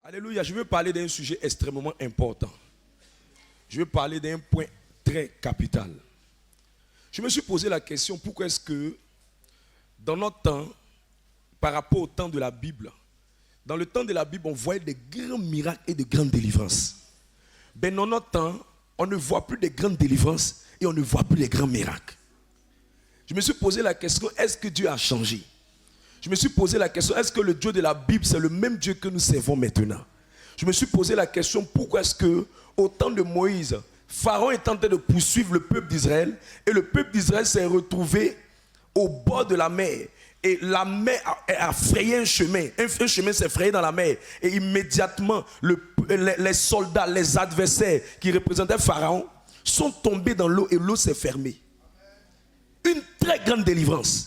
Alléluia, je veux parler d'un sujet extrêmement important. Je veux parler d'un point très capital. Je me suis posé la question, pourquoi est-ce que dans notre temps, par rapport au temps de la Bible, dans le temps de la Bible, on voyait des grands miracles et de grandes délivrances. Mais dans notre temps, on ne voit plus de grandes délivrances et on ne voit plus les grands miracles. Je me suis posé la question, est-ce que Dieu a changé? Je me suis posé la question, est-ce que le Dieu de la Bible, c'est le même Dieu que nous servons maintenant? Je me suis posé la question, pourquoi est-ce que, au temps de Moïse, Pharaon est en train de poursuivre le peuple d'Israël et le peuple d'Israël s'est retrouvé au bord de la mer. Et la mer a frayé un chemin. Un chemin s'est frayé dans la mer. Et immédiatement, les soldats, les adversaires qui représentaient Pharaon sont tombés dans l'eau et l'eau s'est fermée. Une très grande délivrance.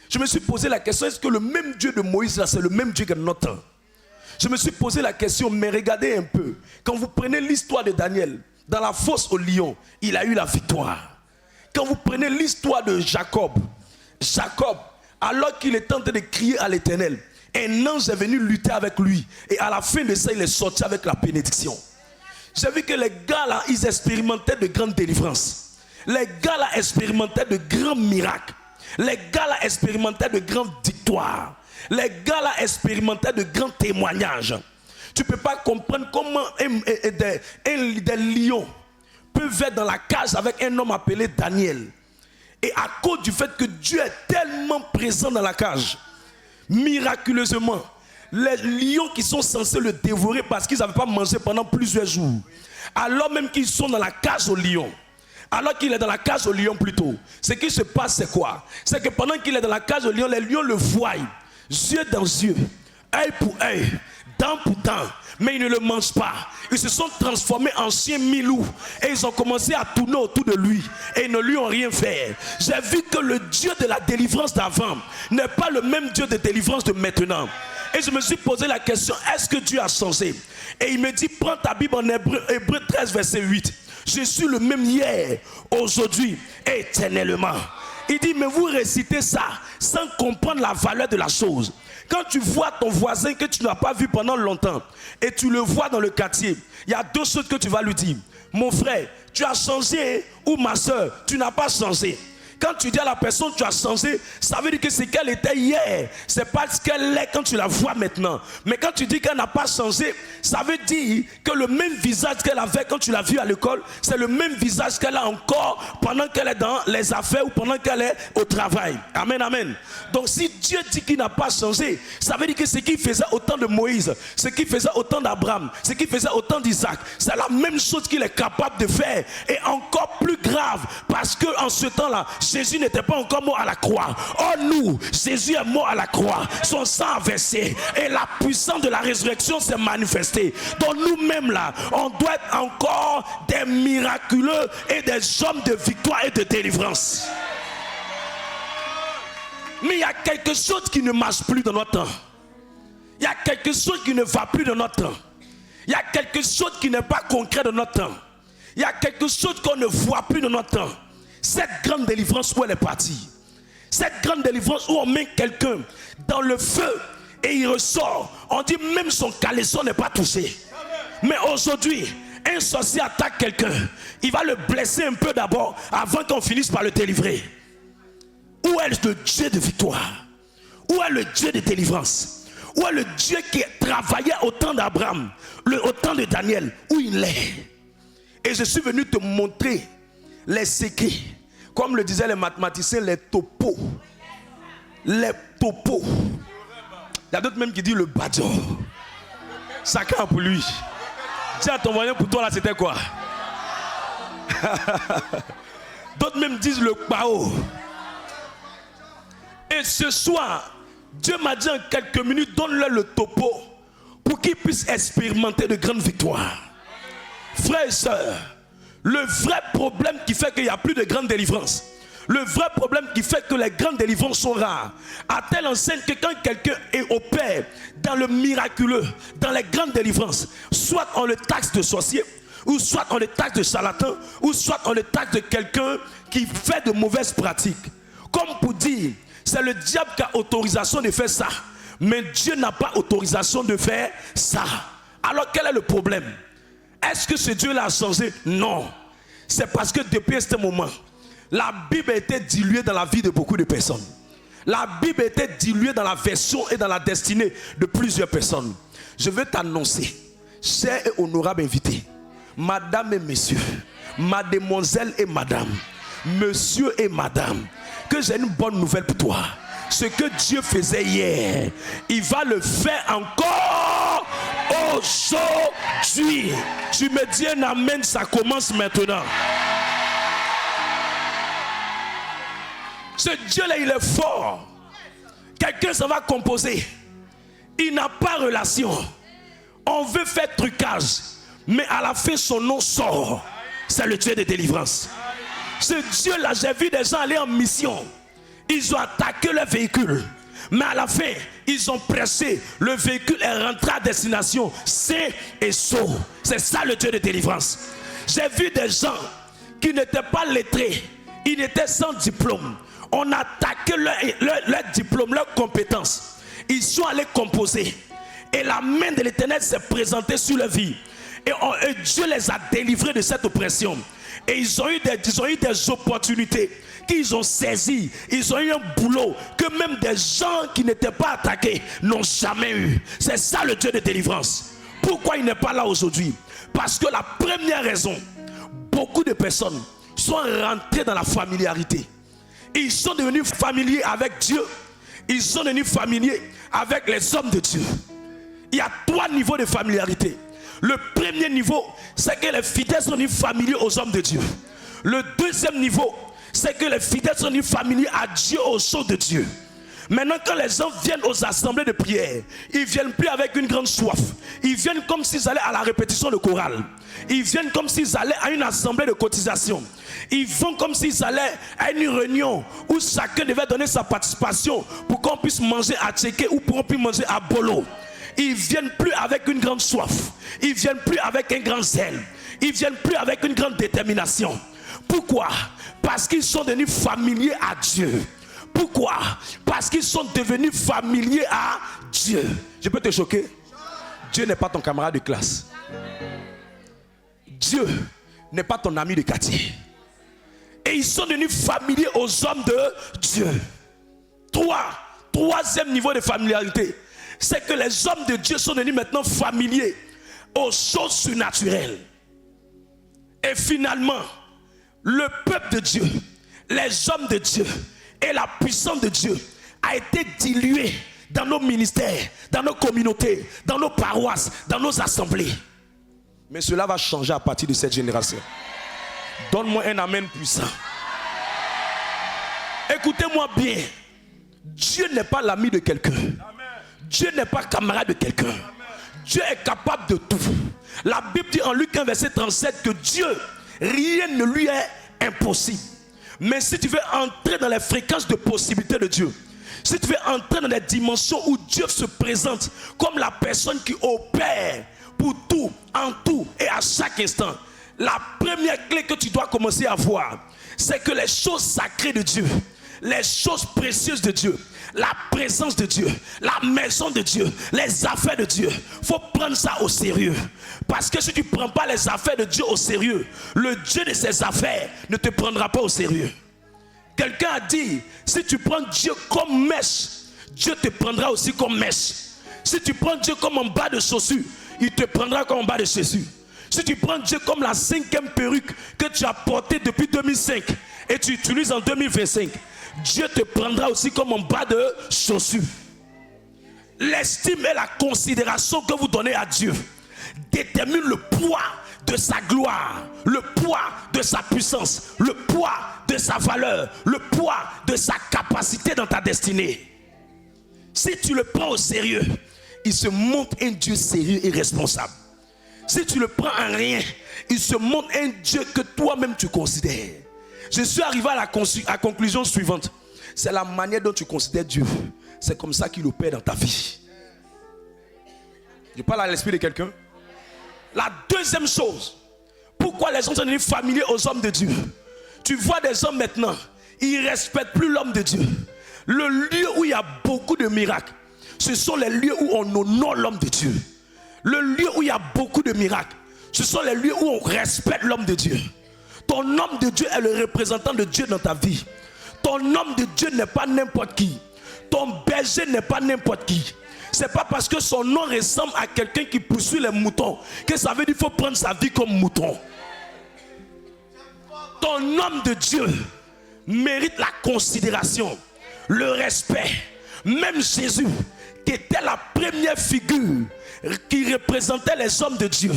Je me suis posé la question, est-ce que le même Dieu de Moïse là, c'est le même Dieu que notre temps? Je me suis posé la question, mais regardez un peu. Quand vous prenez l'histoire de Daniel, dans la fosse au lion, il a eu la victoire. Quand vous prenez l'histoire de Jacob, alors qu'il est en train de crier à l'Éternel, un ange est venu lutter avec lui. Et à la fin de ça, il est sorti avec la bénédiction. J'ai vu que les gars là, ils expérimentaient de grandes délivrances. Les gars là expérimentaient de grands miracles. Les gars là expérimentaient de grandes victoires. Les gars là expérimentaient de grands témoignages. Tu ne peux pas comprendre comment des lions peuvent être dans la cage avec un homme appelé Daniel. Et à cause du fait que Dieu est tellement présent dans la cage, miraculeusement, les lions qui sont censés le dévorer parce qu'ils n'avaient pas mangé pendant plusieurs jours, alors même qu'ils sont dans la cage au lion, alors qu'il est dans la cage au lion plutôt, ce qui se passe c'est quoi? C'est que pendant qu'il est dans la cage au lion, les lions le voient, yeux dans yeux, œil pour œil, dent pour dent, mais ils ne le mangent pas. Ils se sont transformés en chiens mi-loups et ils ont commencé à tourner autour de lui et ils ne lui ont rien fait. J'ai vu que le Dieu de la délivrance d'avant n'est pas le même Dieu de délivrance de maintenant. Et je me suis posé la question, est-ce que Dieu a changé? Et il me dit, prends ta Bible en Hébreux 13 verset 8. Je suis le même hier, aujourd'hui, éternellement. Il dit, mais vous récitez ça sans comprendre la valeur de la chose. Quand tu vois ton voisin que tu n'as pas vu pendant longtemps et tu le vois dans le quartier, il y a deux choses que tu vas lui dire. Mon frère, tu as changé, ou ma soeur, tu n'as pas changé. Quand tu dis à la personne tu as changé, ça veut dire que c'est qu'elle était hier. C'est pas ce qu'elle est quand tu la vois maintenant. Mais quand tu dis qu'elle n'a pas changé, ça veut dire que le même visage qu'elle avait quand tu l'as vue à l'école, c'est le même visage qu'elle a encore pendant qu'elle est dans les affaires ou pendant qu'elle est au travail. Amen, amen. Donc si Dieu dit qu'il n'a pas changé, ça veut dire que ce qu'il faisait au temps de Moïse, ce qu'il faisait au temps d'Abraham, ce qu'il faisait au temps d'Isaac, c'est la même chose qu'il est capable de faire. Et encore plus grave, parce qu'en ce temps-là, Jésus n'était pas encore mort à la croix. Oh nous, Jésus est mort à la croix. Son sang a versé. Et la puissance de la résurrection s'est manifestée. Donc nous-mêmes là, on doit être encore des miraculeux et des hommes de victoire et de délivrance. Mais il y a quelque chose qui ne marche plus dans notre temps. Il y a quelque chose qui ne va plus dans notre temps. Il y a quelque chose qui n'est pas concret dans notre temps. Il y a quelque chose qu'on ne voit plus dans notre temps. Cette grande délivrance où elle est partie, cette grande délivrance où on met quelqu'un dans le feu et il ressort, on dit même son caleçon n'est pas touché. Mais aujourd'hui, un sorcier attaque quelqu'un, il va le blesser un peu d'abord avant qu'on finisse par le délivrer. Où est le Dieu de victoire? Où est le Dieu de délivrance? Où est le Dieu qui travaillait au temps d'Abraham, au temps de Daniel? Où il est? Et je suis venu te montrer les secrets, comme le disaient les mathématiciens, les topos. Les topos. Il y a d'autres même qui disent le badjo. Chacun pour lui. Dis à ton voisin, pour toi là c'était quoi? D'autres même disent le bao. Et ce soir, Dieu m'a dit en quelques minutes, donne-leur le topo pour qu'ils puissent expérimenter de grandes victoires. Frères et sœurs, le vrai problème qui fait qu'il n'y a plus de grandes délivrances, le vrai problème qui fait que les grandes délivrances sont rares, à telle enseigne que quand quelqu'un opère dans le miraculeux, dans les grandes délivrances, soit on le taxe de sorcier, ou soit on le taxe de charlatan, ou soit on le taxe de quelqu'un qui fait de mauvaises pratiques. Comme pour dire, c'est le diable qui a autorisation de faire ça, mais Dieu n'a pas autorisation de faire ça. Alors quel est le problème? Est-ce que ce Dieu-là a changé? Non. C'est parce que depuis ce moment, la Bible a été diluée dans la vie de beaucoup de personnes. La Bible a été diluée dans la version et dans la destinée de plusieurs personnes. Je veux t'annoncer, chers et honorables invités, madame et messieurs, mademoiselle et madame, monsieur et madame, que j'ai une bonne nouvelle pour toi. Ce que Dieu faisait hier, il va le faire encore aujourd'hui. Tu me dis un amen, ça commence maintenant. Ce Dieu-là, il est fort. Quelqu'un s'en va composer. Il n'a pas relation. On veut faire trucage. Mais à la fin, son nom sort. C'est le Dieu de délivrance. Ce Dieu-là, j'ai vu des gens aller en mission. Ils ont attaqué leur véhicule. Mais à la fin, ils ont pressé. Le véhicule est rentré à destination sain et sauf. C'est ça le Dieu de délivrance. J'ai vu des gens qui n'étaient pas lettrés. Ils étaient sans diplôme. On a attaqué leur diplôme, leurs compétences. Ils sont allés composer. Et la main de l'Éternel s'est présentée sur leur vie. Et Dieu les a délivrés de cette oppression. Et ils ont eu des opportunités qu'ils ont saisies. Ils ont eu un boulot que même des gens qui n'étaient pas attaqués n'ont jamais eu. C'est ça le Dieu de délivrance. Pourquoi il n'est pas là aujourd'hui? Parce que la première raison, beaucoup de personnes sont rentrées dans la familiarité. Ils sont devenus familiers avec Dieu. Ils sont devenus familiers avec les hommes de Dieu. Il y a 3 niveaux de familiarité. Le premier niveau, c'est que les fidèles sont devenus familiers aux hommes de Dieu. Le deuxième niveau, c'est que les fidèles sont devenus familiers à Dieu, aux choses de Dieu. Maintenant, quand les gens viennent aux assemblées de prière, ils ne viennent plus avec une grande soif. Ils viennent comme s'ils allaient à la répétition de chorale. Ils viennent comme s'ils allaient à une assemblée de cotisation. Ils vont comme s'ils allaient à une réunion où chacun devait donner sa participation pour qu'on puisse manger à Tchéké ou pour qu'on puisse manger à Bolo. Ils ne viennent plus avec une grande soif. Ils ne viennent plus avec un grand zèle. Ils ne viennent plus avec une grande détermination. Pourquoi? Parce qu'ils sont devenus familiers à Dieu. Pourquoi? Parce qu'ils sont devenus familiers à Dieu. Je peux te choquer? Dieu n'est pas ton camarade de classe. Dieu n'est pas ton ami de quartier. Et ils sont devenus familiers aux hommes de Dieu. Troisième niveau de familiarité, c'est que les hommes de Dieu sont devenus maintenant familiers aux choses surnaturelles. Et finalement, le peuple de Dieu, les hommes de Dieu et la puissance de Dieu a été diluée dans nos ministères, dans nos communautés, dans nos paroisses, dans nos assemblées. Mais cela va changer à partir de cette génération. Donne-moi un amen puissant. Écoutez-moi bien. Dieu n'est pas l'ami de quelqu'un. Dieu n'est pas camarade de quelqu'un. Dieu est capable de tout. La Bible dit en Luc 1 verset 37 que Dieu, rien ne lui est impossible. Mais si tu veux entrer dans les fréquences de possibilités de Dieu, si tu veux entrer dans les dimensions où Dieu se présente comme la personne qui opère pour tout, en tout et à chaque instant, la première clé que tu dois commencer à voir, c'est que les choses sacrées de Dieu, les choses précieuses de Dieu, la présence de Dieu, la maison de Dieu, les affaires de Dieu, il faut prendre ça au sérieux. Parce que si tu ne prends pas les affaires de Dieu au sérieux, le Dieu de ses affaires ne te prendra pas au sérieux. Quelqu'un a dit, si tu prends Dieu comme mèche, Dieu te prendra aussi comme mèche. Si tu prends Dieu comme en bas de chaussure, il te prendra comme en bas de chaussure. Si tu prends Dieu comme la 5e perruque que tu as portée depuis 2005 et tu utilises en 2025, Dieu te prendra aussi comme en bas de chaussure. L'estime et la considération que vous donnez à Dieu détermine le poids de sa gloire, le poids de sa puissance, le poids de sa valeur, le poids de sa capacité dans ta destinée. Si tu le prends au sérieux, il se montre un Dieu sérieux et responsable. Si tu le prends en rien, il se montre un Dieu que toi-même tu considères. Je suis arrivé à la conclusion suivante. C'est la manière dont tu considères Dieu. C'est comme ça qu'il opère dans ta vie. Je parle à l'esprit de quelqu'un. La deuxième chose, pourquoi les gens sont devenus familiers aux hommes de Dieu? Tu vois des hommes maintenant, ils ne respectent plus l'homme de Dieu. Le lieu où il y a beaucoup de miracles, ce sont les lieux où on honore l'homme de Dieu. le lieu où il y a beaucoup de miracles, ce sont les lieux où on respecte l'homme de Dieu. Ton homme de Dieu est le représentant de Dieu dans ta vie. Ton homme de Dieu n'est pas n'importe qui. Ton berger n'est pas n'importe qui. C'est pas parce que son nom ressemble à quelqu'un qui poursuit les moutons que ça veut dire qu'il faut prendre sa vie comme mouton. Ton homme de Dieu mérite la considération, le respect. Même Jésus, qui était la première figure qui représentait les hommes de Dieu.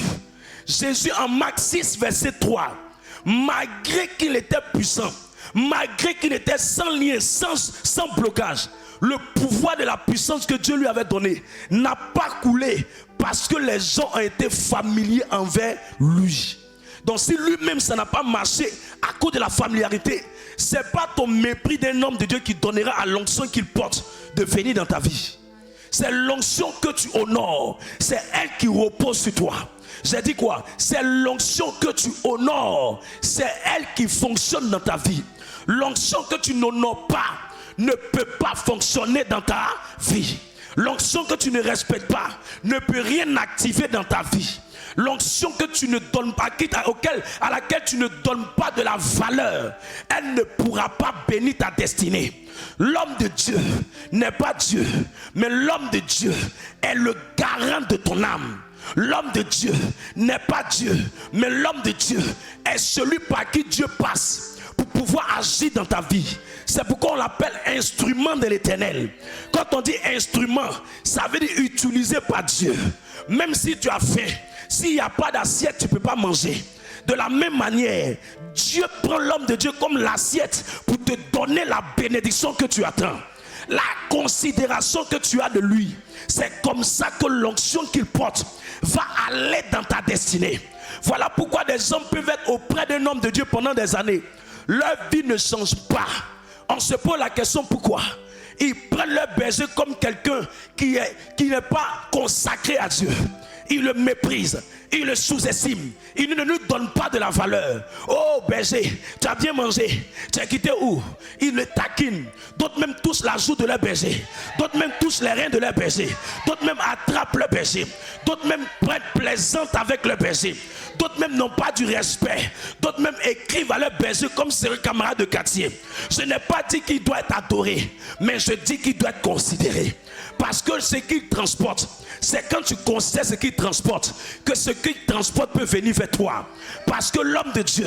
Jésus en Marc 6, verset 3, malgré qu'il était puissant, malgré qu'il était sans lien, sans blocage, le pouvoir de la puissance que Dieu lui avait donné n'a pas coulé parce que les gens ont été familiers envers lui. Donc si lui-même ça n'a pas marché à cause de la familiarité, c'est pas ton mépris d'un homme de Dieu qui donnera à l'onction qu'il porte de venir dans ta vie. C'est l'onction que tu honores, c'est elle qui repose sur toi. J'ai dit quoi? C'est l'onction que tu honores, c'est elle qui fonctionne dans ta vie. L'onction que tu n'honores pas ne peut pas fonctionner dans ta vie. L'onction que tu ne respectes pas ne peut rien activer dans ta vie. L'onction que tu ne donnes pas, à laquelle tu ne donnes pas de la valeur, elle ne pourra pas bénir ta destinée. L'homme de Dieu n'est pas Dieu, mais l'homme de Dieu est le garant de ton âme. L'homme de Dieu n'est pas Dieu, mais l'homme de Dieu est celui par qui Dieu passe pour pouvoir agir dans ta vie. C'est pourquoi on l'appelle instrument de l'Éternel. Quand on dit instrument, ça veut dire utilisé par Dieu. Même si tu as faim, s'il n'y a pas d'assiette, tu ne peux pas manger. De la même manière, Dieu prend l'homme de Dieu comme l'assiette pour te donner la bénédiction que tu attends. La considération que tu as de lui. C'est comme ça que l'onction qu'il porte va aller dans ta destinée. Voilà pourquoi des hommes peuvent être auprès d'un homme de Dieu pendant des années. Leur vie ne change pas. On se pose la question pourquoi. Ils prennent leur berger comme quelqu'un qui n'est pas consacré à Dieu. Ils le méprisent, ils le sous-estiment, ils ne nous donnent pas de la valeur. Oh berger, tu as bien mangé, tu as quitté où? Ils le taquinent. D'autres même touchent la joue de leur berger. D'autres même touchent les reins de leur berger. D'autres même attrapent leur berger. D'autres même prennent plaisante avec leur berger. D'autres même n'ont pas du respect. D'autres même écrivent à leur berger comme c'est un camarade de quartier. Je n'ai pas dit qu'il doit être adoré, mais je dis qu'il doit être considéré. Parce que ce qu'il transporte, c'est quand tu considères ce qu'il transporte que ce qu'il transporte peut venir vers toi. Parce que l'homme de Dieu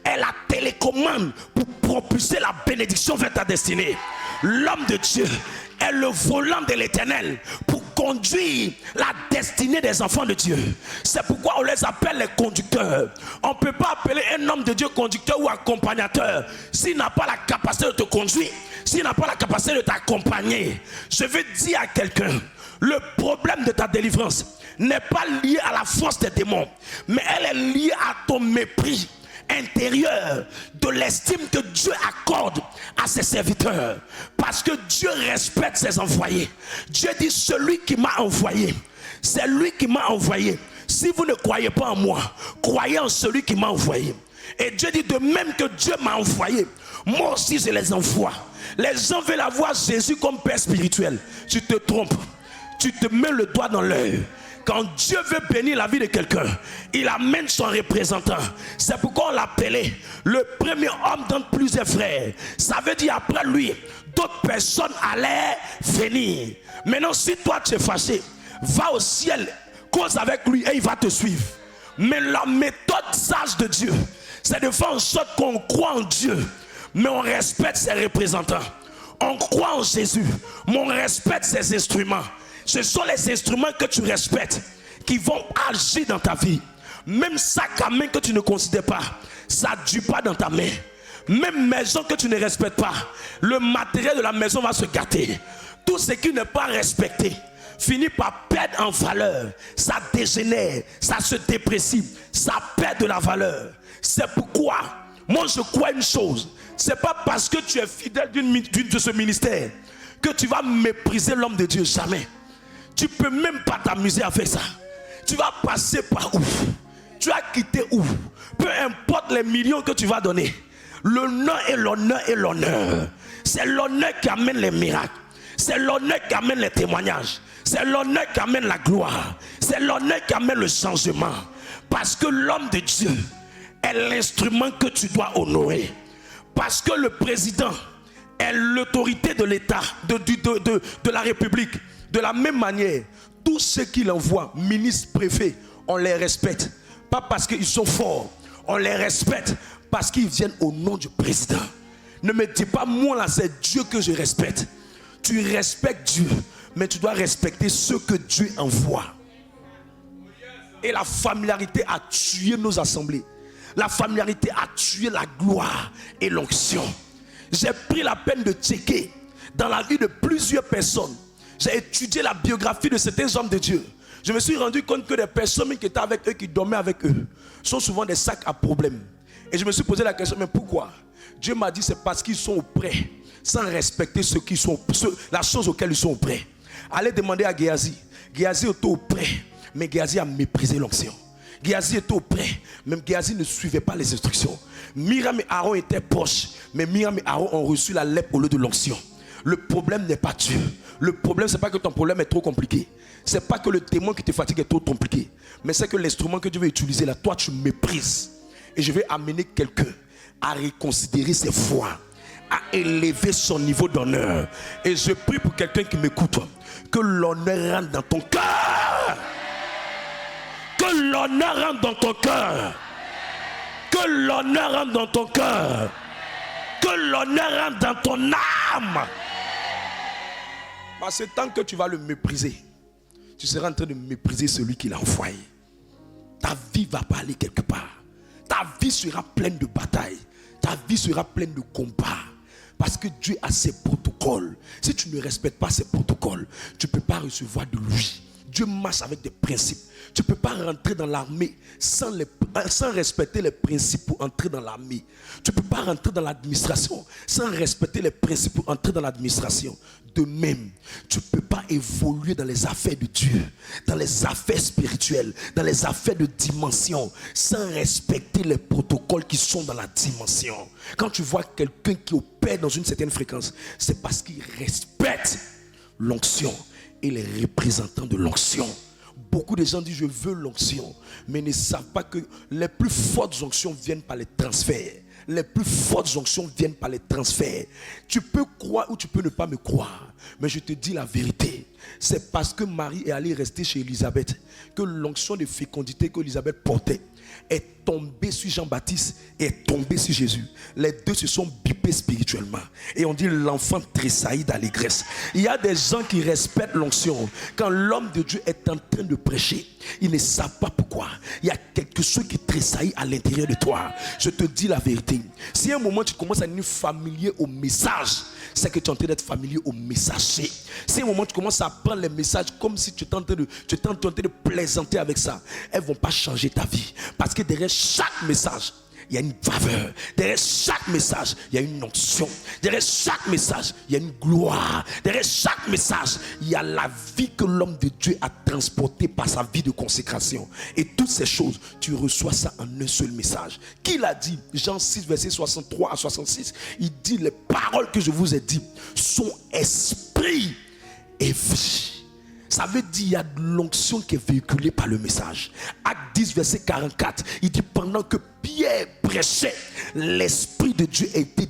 est la télécommande pour propulser la bénédiction vers ta destinée. L'homme de Dieu est le volant de l'Éternel pour conduire la destinée des enfants de Dieu. C'est pourquoi on les appelle les conducteurs. On ne peut pas appeler un homme de Dieu conducteur ou accompagnateur s'il n'a pas la capacité de te conduire, s'il n'a pas la capacité de t'accompagner. Je veux dire à quelqu'un, le problème de ta délivrance n'est pas lié à la force des démons, mais elle est liée à ton mépris intérieur de l'estime que Dieu accorde à ses serviteurs. Parce que Dieu respecte ses envoyés. Dieu dit celui qui m'a envoyé, c'est lui qui m'a envoyé. Si vous ne croyez pas en moi, croyez en celui qui m'a envoyé. Et Dieu dit de même que Dieu m'a envoyé, moi aussi je les envoie. Les gens veulent avoir Jésus comme père spirituel. Tu te trompes. Tu te mets le doigt dans l'œil. Quand Dieu veut bénir la vie de quelqu'un, il amène son représentant. C'est pourquoi on l'appelait le premier homme dans plusieurs frères. Ça veut dire après lui, d'autres personnes allaient venir. Maintenant, si toi tu es fâché, va au ciel, cause avec lui et il va te suivre. Mais la méthode sage de Dieu, c'est de faire en sorte qu'on croit en Dieu, mais on respecte ses représentants. On croit en Jésus, mais on respecte ses instruments. Ce sont les instruments que tu respectes qui vont agir dans ta vie. Même sac à main que tu ne considères pas, ça ne dure pas dans ta main. Même maison que tu ne respectes pas, le matériel de la maison va se gâter. Tout ce qui n'est pas respecté finit par perdre en valeur. Ça dégénère, ça se déprécie, ça perd de la valeur. C'est pourquoi moi je crois une chose. C'est pas parce que tu es fidèle de ce ministère que tu vas mépriser l'homme de Dieu. Jamais. Tu peux même pas t'amuser à faire ça. Tu vas passer par où? Tu vas quitter où? Peu importe les millions que tu vas donner. Le nom et l'honneur et l'honneur. C'est l'honneur qui amène les miracles. C'est l'honneur qui amène les témoignages. C'est l'honneur qui amène la gloire. C'est l'honneur qui amène le changement. Parce que l'homme de Dieu est l'instrument que tu dois honorer. Parce que le président est l'autorité de l'État, de la République. De la même manière, tous ceux qu'il envoie, ministres, préfets, on les respecte. Pas parce qu'ils sont forts, on les respecte parce qu'ils viennent au nom du président. Ne me dis pas, moi là, c'est Dieu que je respecte. Tu respectes Dieu, mais tu dois respecter ce que Dieu envoie. Et la familiarité a tué nos assemblées. La familiarité a tué la gloire et l'onction. J'ai pris la peine de checker dans la vie de plusieurs personnes. J'ai étudié la biographie de certains hommes de Dieu. Je me suis rendu compte que les personnes qui étaient avec eux, qui dormaient avec eux, sont souvent des sacs à problème. Et je me suis posé la question, mais pourquoi? Dieu m'a dit, c'est parce qu'ils sont auprès, sans respecter la chose auquel ils sont auprès. Allez demander à Géasi. Géasi était auprès, mais Géasi a méprisé l'onction. Géasi était auprès, même Géasi ne suivait pas les instructions. Myriam et Aaron étaient proches, mais Myriam et Aaron ont reçu la lèpre au lieu de l'onction. Le problème n'est pas Dieu. Le problème, c'est pas que ton problème est trop compliqué. C'est pas que le témoin qui te fatigue est trop compliqué. Mais c'est que l'instrument que Dieu veut utiliser là, toi tu méprises. Et je vais amener quelqu'un à reconsidérer ses voies, à élever son niveau d'honneur. Et je prie pour quelqu'un qui m'écoute, que l'honneur rentre dans ton cœur. Que l'honneur rentre dans ton cœur. Que l'honneur rentre dans ton cœur. Que l'honneur rentre dans ton âme. Parce que tant que tu vas le mépriser, tu seras en train de mépriser celui qui l'a envoyé. Ta vie va pas aller quelque part. Ta vie sera pleine de batailles. Ta vie sera pleine de combats. Parce que Dieu a ses protocoles. Si tu ne respectes pas ses protocoles, tu ne peux pas recevoir de lui. Dieu marche avec des principes. Tu ne peux pas rentrer dans l'armée sans respecter les principes pour entrer dans l'armée. Tu ne peux pas rentrer dans l'administration sans respecter les principes pour entrer dans l'administration. De même, tu ne peux pas évoluer dans les affaires de Dieu, dans les affaires spirituelles, dans les affaires de dimension, sans respecter les protocoles qui sont dans la dimension. Quand tu vois quelqu'un qui opère dans une certaine fréquence, c'est parce qu'il respecte l'onction et les représentants de l'onction. Beaucoup de gens disent je veux l'onction, mais ne savent pas que les plus fortes onctions viennent par les transferts. Les plus fortes onctions viennent par les transferts. Tu peux croire ou tu peux ne pas me croire, mais je te dis la vérité. C'est parce que Marie est allée rester chez Élisabeth que l'onction de fécondité qu'Élisabeth portait est tombée sur Jean-Baptiste et est tombée sur Jésus. Les deux se sont bipés spirituellement. Et on dit l'enfant tressaillit d'allégresse. Il y a des gens qui respectent l'onction. Quand l'homme de Dieu est en train de prêcher, ils ne savent pas pourquoi. Il y a quelque chose qui tressaillit à l'intérieur de toi. Je te dis la vérité. Si à un moment tu commences à être familier au message, c'est que tu es en train d'être familier au messager. Si à un moment tu commences à prendre les messages comme si tu es en train de plaisanter avec ça, elles ne vont pas changer ta vie. Parce que derrière chaque message, il y a une faveur. Derrière chaque message, il y a une onction. Derrière chaque message, il y a une gloire. Derrière chaque message, il y a la vie que l'homme de Dieu a transportée par sa vie de consécration. Et toutes ces choses, tu reçois ça en un seul message. Qui l'a dit? Jean 6, verset 63 à 66. Il dit, les paroles que je vous ai dites sont esprit et vie. Ça veut dire qu'il y a de l'onction qui est véhiculée par le message. Acte 10, verset 44, il dit pendant que Pierre prêchait, l'Esprit de Dieu a été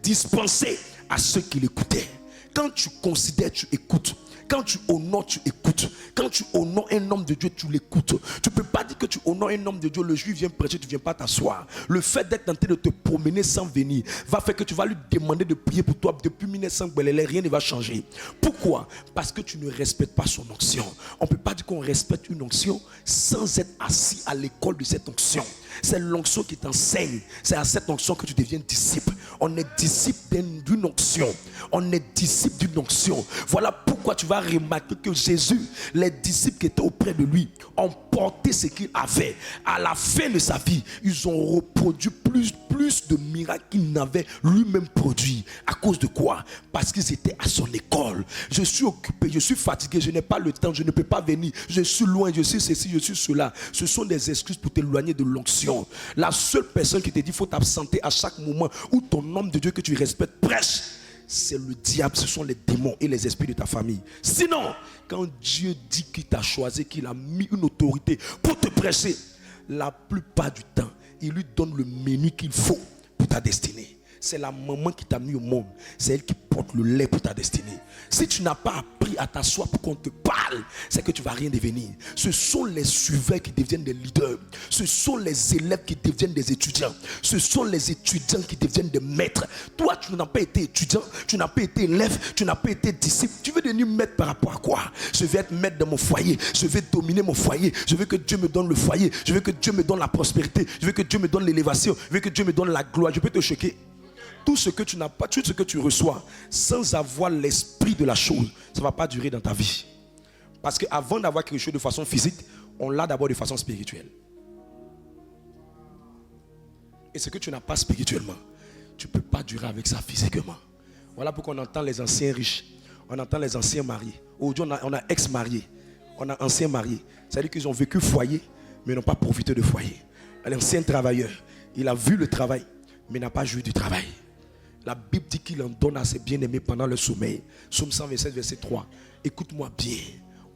dispensé à ceux qui l'écoutaient. Quand tu considères, tu écoutes. Quand tu honores, tu écoutes. Quand tu honores un homme de Dieu, tu l'écoutes. Tu ne peux pas dire que tu honores un homme de Dieu, le juif vient prêcher, tu ne viens pas t'asseoir. Le fait d'être tenté de te promener sans venir va faire que tu vas lui demander de prier pour toi. Depuis 1900, rien ne va changer. Pourquoi? Parce que tu ne respectes pas son onction. On ne peut pas dire qu'on respecte une onction sans être assis à l'école de cette onction. C'est l'onction qui t'enseigne. C'est à cette onction que tu deviens disciple. On est disciple d'une onction. On est disciple d'une onction. Voilà pourquoi tu vas remarquer que Jésus, les disciples qui étaient auprès de lui, ont porté ce qu'il avait. À la fin de sa vie, ils ont reproduit plus de miracles qu'il n'avait lui-même produit. À cause de quoi? Parce qu'ils étaient à son école. Je suis occupé, je suis fatigué, je n'ai pas le temps, je ne peux pas venir. Je suis loin, je suis ceci, je suis cela. Ce sont des excuses pour t'éloigner de l'onction. La seule personne qui te dit qu'il faut t'absenter à chaque moment où ton homme de Dieu que tu respectes prêche, c'est le diable, ce sont les démons et les esprits de ta famille. Sinon, quand Dieu dit qu'il t'a choisi, qu'il a mis une autorité pour te prêcher, la plupart du temps, il lui donne le menu qu'il faut pour ta destinée. C'est la maman qui t'a mis au monde. C'est elle qui porte le lait pour ta destinée. Si tu n'as pas appris à t'asseoir pour qu'on te parle, c'est que tu ne vas rien devenir. Ce sont les suiveurs qui deviennent des leaders. Ce sont les élèves qui deviennent des étudiants. Ce sont les étudiants qui deviennent des maîtres. Toi, tu n'as pas été étudiant, tu n'as pas été élève, tu n'as pas été disciple. Tu veux devenir maître par rapport à quoi? Je vais être maître dans mon foyer. Je vais dominer mon foyer. Je veux que Dieu me donne le foyer. Je veux que Dieu me donne la prospérité. Je veux que Dieu me donne l'élévation. Je veux que Dieu me donne la gloire. Je peux te choquer. Tout ce que tu n'as pas, tout ce que tu reçois, sans avoir l'esprit de la chose, ça ne va pas durer dans ta vie. Parce qu'avant d'avoir quelque chose de façon physique, on l'a d'abord de façon spirituelle. Et ce que tu n'as pas spirituellement, tu ne peux pas durer avec ça physiquement. Voilà pourquoi on entend les anciens riches, on entend les anciens mariés. Aujourd'hui, on a ex-mariés, on a anciens mariés. C'est-à-dire qu'ils ont vécu foyer, mais n'ont pas profité de foyer. L'ancien travailleur, il a vu le travail, mais n'a pas joui du travail. La Bible dit qu'il en donne à ses bien-aimés pendant le sommeil. Psaume 127, verset 3. Écoute-moi bien,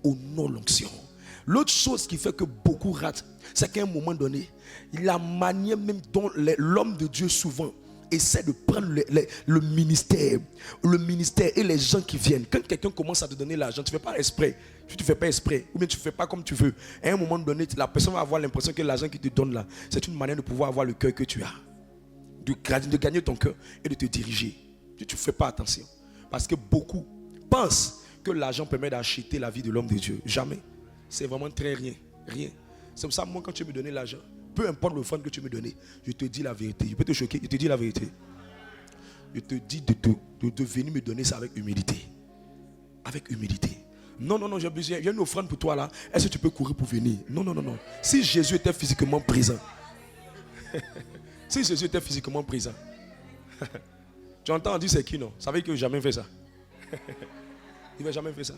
honore l'onction. L'autre chose qui fait que beaucoup ratent, c'est qu'à un moment donné, la manière même dont l'homme de Dieu souvent essaie de prendre le ministère et les gens qui viennent. Quand quelqu'un commence à te donner l'argent, tu ne fais pas exprès. Tu ne fais pas exprès, ou bien tu ne fais pas comme tu veux. À un moment donné, la personne va avoir l'impression que l'argent qu'il te donne là, c'est une manière de pouvoir avoir le cœur que tu as. De gagner ton cœur et de te diriger. Tu ne fais pas attention. Parce que beaucoup pensent que l'argent permet d'acheter la vie de l'homme de Dieu. Jamais. C'est vraiment très rien. Rien. C'est pour ça, moi, quand tu me donnais l'argent, peu importe le fond que tu me donnais, je te dis la vérité. Je peux te choquer, je te dis la vérité. Je te dis de venir me donner ça avec humilité. Avec humilité. Non, non, non, j'ai besoin. Il y a une offrande pour toi là. Est-ce que tu peux courir pour venir? Non, non, non, non. Si Jésus était physiquement présent. Si Jésus était physiquement présent, tu entends dire c'est qui non? Ça veut dire qu'il n'a jamais fait ça. Il n'a jamais fait ça.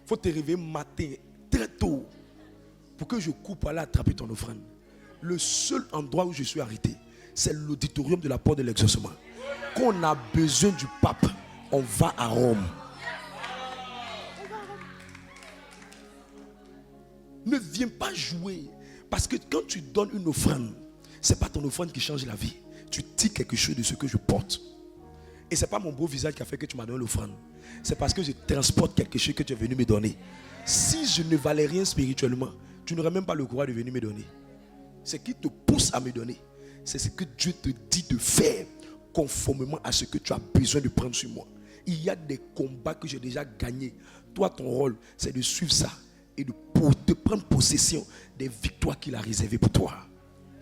Il faut te réveiller matin, très tôt, pour que je coupe pour aller attraper ton offrande. Le seul endroit où je suis arrêté, c'est l'auditorium de la porte de l'exaucement. Quand on a besoin du pape, on va à Rome. Ne viens pas jouer. Parce que quand tu donnes une offrande, ce n'est pas ton offrande qui change la vie. Tu dis quelque chose de ce que je porte. Et ce n'est pas mon beau visage qui a fait que tu m'as donné l'offrande. C'est parce que je transporte quelque chose que tu es venu me donner. Si je ne valais rien spirituellement, tu n'aurais même pas le courage de venir me donner. Ce qui te pousse à me donner, c'est ce que Dieu te dit de faire conformément à ce que tu as besoin de prendre sur moi. Il y a des combats que j'ai déjà gagnés. Toi, ton rôle, c'est de suivre ça et de prendre possession des victoires qu'il a réservées pour toi.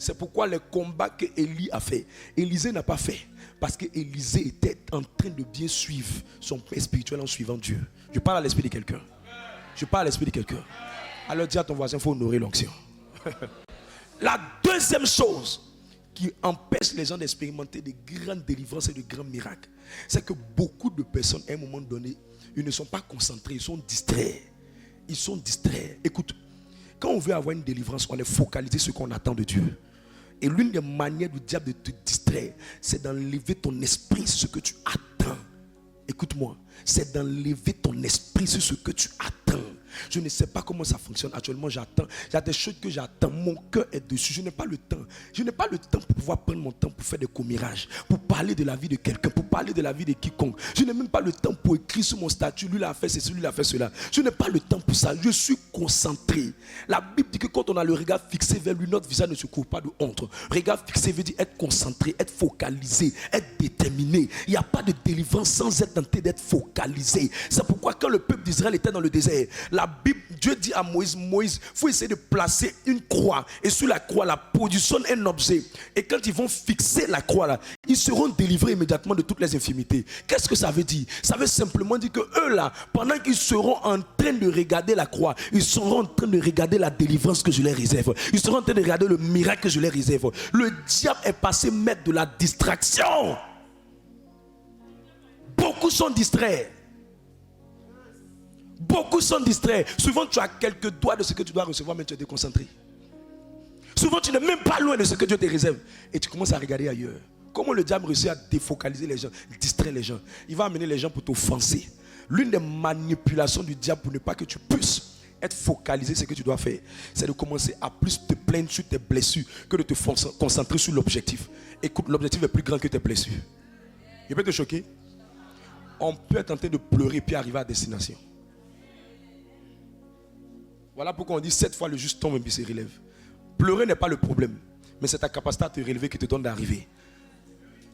C'est pourquoi les combats que Élie a fait, Élisée n'a pas fait. Parce que Élisée était en train de bien suivre son père spirituel en suivant Dieu. Je parle à l'esprit de quelqu'un. Je parle à l'esprit de quelqu'un. Alors dis à ton voisin, il faut honorer l'onction. La deuxième chose qui empêche les gens d'expérimenter de grandes délivrances et de grands miracles, c'est que beaucoup de personnes, à un moment donné, ils ne sont pas concentrés, ils sont distraits. Ils sont distraits. Écoute, quand on veut avoir une délivrance, on est focalisé sur ce qu'on attend de Dieu. Et l'une des manières du diable de te distraire, c'est d'enlever ton esprit sur ce que tu attends. Écoute-moi, c'est d'enlever ton esprit sur ce que tu attends. Je ne sais pas comment ça fonctionne. Actuellement, j'attends. Il y a des choses que j'attends. Mon cœur est dessus. Je n'ai pas le temps. Je n'ai pas le temps pour pouvoir prendre mon temps pour faire des commirages, pour parler de la vie de quelqu'un, pour parler de la vie de quiconque. Je n'ai même pas le temps pour écrire sur mon statut. Lui, il a fait ceci, lui, il a fait cela. Je n'ai pas le temps pour ça. Je suis concentré. La Bible dit que quand on a le regard fixé vers lui, notre visage ne se couvre pas de honte. Regard fixé veut dire être concentré, être focalisé, être déterminé. Il n'y a pas de délivrance sans être tenté d'être focalisé. C'est pourquoi quand le peuple d'Israël était dans le désert, la Bible, Dieu dit à Moïse, il faut essayer de placer une croix. Et sur la croix, là, positionne un objet. Et quand ils vont fixer la croix, là, ils seront délivrés immédiatement de toutes les infirmités. Qu'est-ce que ça veut dire? Ça veut simplement dire que eux, là, pendant qu'ils seront en train de regarder la croix, ils seront en train de regarder la délivrance que je leur réserve. Ils seront en train de regarder le miracle que je leur réserve. Le diable est passé maître de la distraction. Beaucoup sont distraits. Beaucoup sont distraits. Souvent, tu as quelques doigts de ce que tu dois recevoir, mais tu es déconcentré. Souvent, tu n'es même pas loin de ce que Dieu te réserve. Et tu commences à regarder ailleurs. Comment le diable réussit à défocaliser les gens, distraire les gens? Il va amener les gens pour t'offenser. L'une des manipulations du diable pour ne pas que tu puisses être focalisé, ce que tu dois faire, c'est de commencer à plus te plaindre sur tes blessures que de te concentrer sur l'objectif. Écoute, l'objectif est plus grand que tes blessures. Il peut te choquer. On peut être tenté de pleurer puis arriver à destination. Voilà pourquoi on dit 7 fois le juste tombe et puis se relève. Pleurer n'est pas le problème, mais c'est ta capacité à te relever qui te donne d'arriver.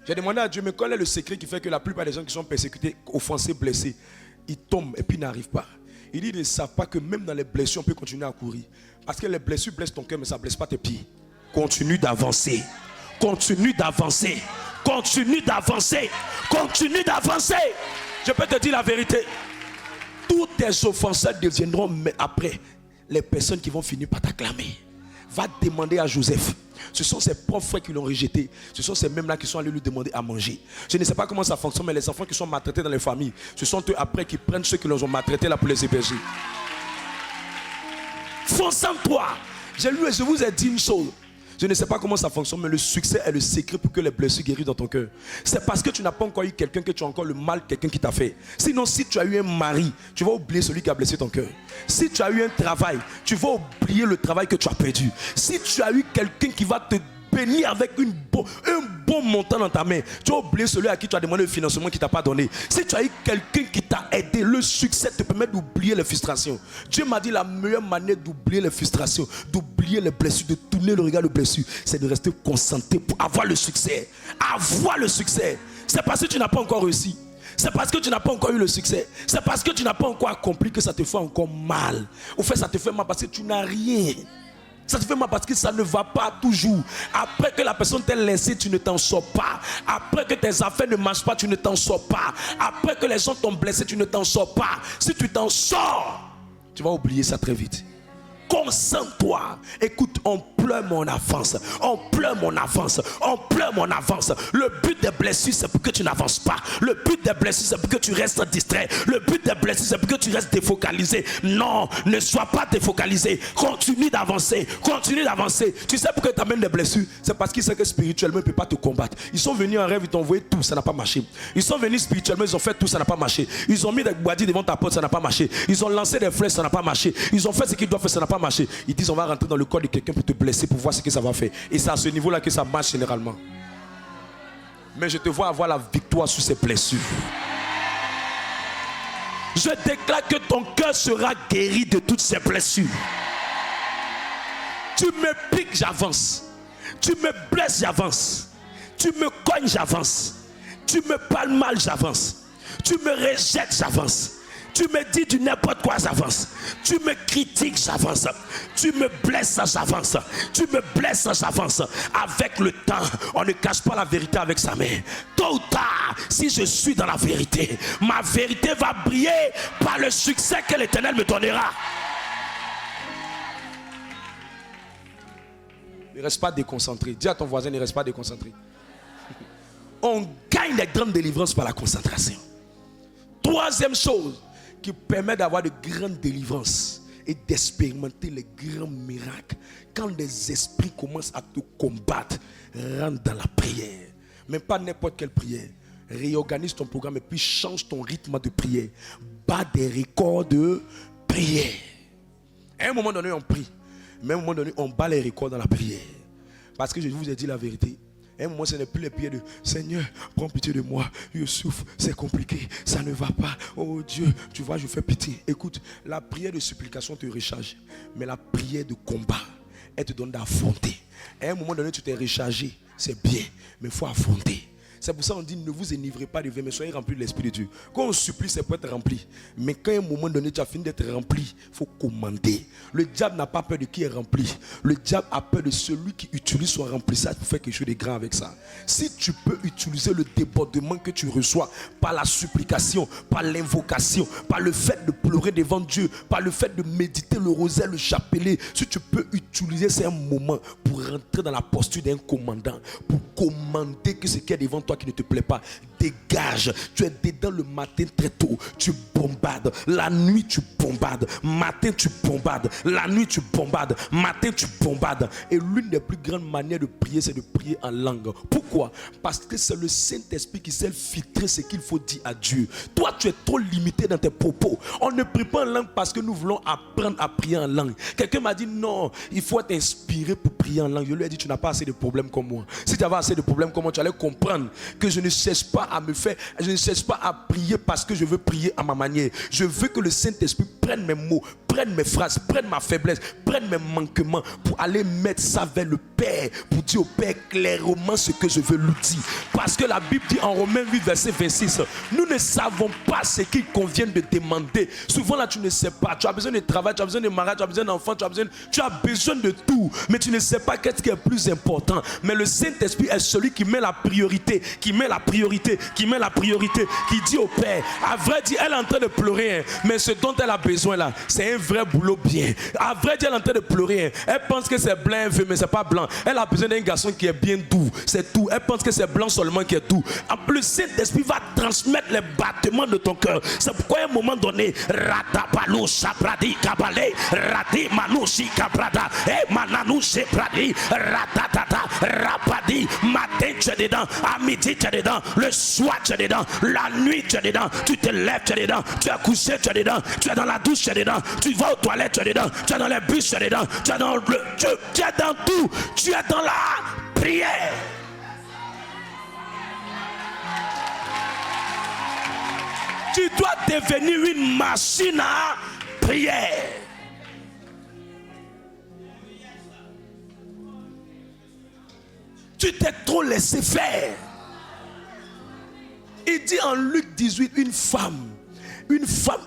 J'ai demandé à Dieu, mais quel est le secret qui fait que la plupart des gens qui sont persécutés, offensés, blessés, ils tombent et puis n'arrivent pas? Il dit, ils ne savent pas que même dans les blessures, on peut continuer à courir. Parce que les blessures blessent ton cœur, mais ça ne blesse pas tes pieds. Continue d'avancer. Continue d'avancer. Continue d'avancer. Continue d'avancer. Je peux te dire la vérité. Tous tes offenseurs deviendront après les personnes qui vont finir par t'acclamer. Va demander à Joseph. Ce sont ses propres frères qui l'ont rejeté. Ce sont ces mêmes-là qui sont allés lui demander à manger. Je ne sais pas comment ça fonctionne, mais les enfants qui sont maltraités dans les familles, ce sont eux après qui prennent ceux qui les ont maltraités là pour les héberger. Fonce en toi. Je vous ai dit une chose. Je ne sais pas comment ça fonctionne, mais le succès est le secret pour que les blessures guérissent dans ton cœur. C'est parce que tu n'as pas encore eu quelqu'un que tu as encore le mal, quelqu'un qui t'a fait. Sinon, si tu as eu un mari, tu vas oublier celui qui a blessé ton cœur. Si tu as eu un travail, tu vas oublier le travail que tu as perdu. Si tu as eu quelqu'un qui va te bénir avec un bon montant dans ta main, tu vas oublier celui à qui tu as demandé le financement qui ne t'a pas donné. Si tu as eu quelqu'un qui t'a aidé, le succès te permet d'oublier les frustrations. Dieu m'a dit la meilleure manière d'oublier les frustrations, d'oublier les blessures, de tourner le regard de blessures, c'est de rester concentré pour avoir le succès. Avoir le succès. C'est parce que tu n'as pas encore réussi. C'est parce que tu n'as pas encore eu le succès. C'est parce que tu n'as pas encore accompli que ça te fait encore mal. Au fait, ça te fait mal parce que tu n'as rien. Ça te fait mal parce que ça ne va pas toujours. Après que la personne t'ait laissé, tu ne t'en sors pas. Après que tes affaires ne marchent pas, tu ne t'en sors pas. Après que les gens t'ont blessé, tu ne t'en sors pas. Si tu t'en sors, tu vas oublier ça très vite. Concentre-toi. Écoute, on pleure mon avance. On pleure mon avance. On pleure mon avance. Le but des blessures, c'est pour que tu n'avances pas. Le but des blessures, c'est pour que tu restes distrait. Le but des blessures, c'est pour que tu restes défocalisé. Non, ne sois pas défocalisé. Continue d'avancer. Continue d'avancer. Tu sais pourquoi tu amènes des blessures? C'est parce qu'ils savent que spirituellement, ils ne peuvent pas te combattre. Ils sont venus en rêve, ils t'ont envoyé tout, ça n'a pas marché. Ils sont venus spirituellement, ils ont fait tout, ça n'a pas marché. Ils ont mis des boîtiers devant ta porte, ça n'a pas marché. Ils ont lancé des flèches, ça n'a pas marché. Ils ont fait ce qu'ils doivent faire, ça n'a pas marché. Ils disent on va rentrer dans le corps de quelqu'un pour te blesser, pour voir ce que ça va faire. Et c'est à ce niveau-là que ça marche généralement. Mais je te vois avoir la victoire sur ces blessures. Je déclare que ton cœur sera guéri de toutes ces blessures. Tu me piques, j'avance. Tu me blesses, j'avance. Tu me cognes, j'avance. Tu me parles mal, j'avance. Tu me rejettes, j'avance. Tu me dis du n'importe quoi, j'avance. Tu me critiques, j'avance. Tu me blesses, j'avance. Tu me blesses, j'avance. Avec le temps, on ne cache pas la vérité avec sa main. Tôt ou tard, si je suis dans la vérité, ma vérité va briller par le succès que l'Éternel me donnera. Ne reste pas déconcentré. Dis à ton voisin, ne reste pas déconcentré. On gagne des grandes délivrances par la concentration. Troisième chose qui permet d'avoir de grandes délivrances et d'expérimenter les grands miracles. Quand les esprits commencent à te combattre, rentre dans la prière. Mais pas n'importe quelle prière. Réorganise ton programme et puis change ton rythme de prière. Bats des records de prière. À un moment donné, on prie. Mais à un moment donné, on bat les records dans la prière. Parce que je vous ai dit la vérité. À un moment, ce n'est plus les prières de Seigneur, prends pitié de moi. Je souffre, c'est compliqué, ça ne va pas. Oh Dieu, tu vois, je fais pitié. Écoute, la prière de supplication te recharge. Mais la prière de combat, elle te donne d'affronter. À un moment donné, tu t'es rechargé, c'est bien, mais il faut affronter. C'est pour ça qu'on dit ne vous enivrez pas de vin, mais soyez remplis de l'Esprit de Dieu. Quand on supplie, c'est pour être rempli. Mais quand à un moment donné, tu as fini d'être rempli, il faut commander. Le diable n'a pas peur de qui est rempli. Le diable a peur de celui qui utilise son remplissage pour faire quelque chose de grand avec ça. Si tu peux utiliser le débordement que tu reçois par la supplication, par l'invocation, par le fait de pleurer devant Dieu, par le fait de méditer le rosaire, le chapelet, si tu peux utiliser ces moments pour rentrer dans la posture d'un commandant, pour commander que ce qui est devant toi qui ne te plaît pas, dégage. Tu es dedans le matin très tôt. Tu bombades. La nuit, tu bombades. Matin, tu bombades. La nuit, tu bombades. Matin, tu bombades. Et l'une des plus grandes manières de prier, c'est de prier en langue. Pourquoi? Parce que c'est le Saint-Esprit qui sait filtrer ce qu'il faut dire à Dieu. Toi, tu es trop limité dans tes propos. On ne prie pas en langue parce que nous voulons apprendre à prier en langue. Quelqu'un m'a dit non, il faut être inspiré pour prier en langue. Je lui ai dit, tu n'as pas assez de problèmes comme moi. Si tu avais assez de problèmes comme moi, tu allais comprendre que je ne cherche pas à me faire, je ne cherche pas à prier parce que je veux prier à ma manière. Je veux que le Saint-Esprit prenne mes mots, prenne mes phrases, prenne ma faiblesse, prenne mes manquements pour aller mettre ça vers le Père, pour dire au Père clairement ce que je veux lui dire. Parce que la Bible dit en Romains 8, verset 26, nous ne savons pas ce qu'il convient de demander. Souvent là, tu ne sais pas. Tu as besoin de travail, tu as besoin de mariage, tu as besoin d'enfants, tu as besoin de tout. Mais tu ne sais pas qu'est-ce qui est plus important. Mais le Saint-Esprit est celui qui met la priorité, qui met la priorité, qui met la priorité, qui dit au Père, à vrai dire, elle est en train de pleurer, hein, mais ce dont elle a besoin là, c'est un vrai boulot bien. À vrai dire, elle est en train de pleurer, hein. Elle pense que c'est blanc, mais c'est pas blanc. Elle a besoin d'un garçon qui est bien doux, c'est tout. Elle pense que c'est blanc seulement qui est doux. En plus, le Saint-Esprit va transmettre les battements de ton cœur. C'est pourquoi à un moment donné, Ratapalo Sapradi Kabale, Rati Manouchi Kaprada, et Mananou Sepradi, Ratatata, Rapadi, matin tu es dedans, à midi tu es dedans, le soir tu es dedans, la nuit tu es dedans, tu te lèves tu es dedans, tu es couché tu es dedans, tu es dans la douche tu es dedans, tu vas aux toilettes tu es dedans, tu es dans les bus tu es dedans, tu es dans le, tu es dans tout, tu es dans la prière. Tu dois devenir une machine à prière. Tu t'es trop laissé faire. Il dit en Luc 18, une femme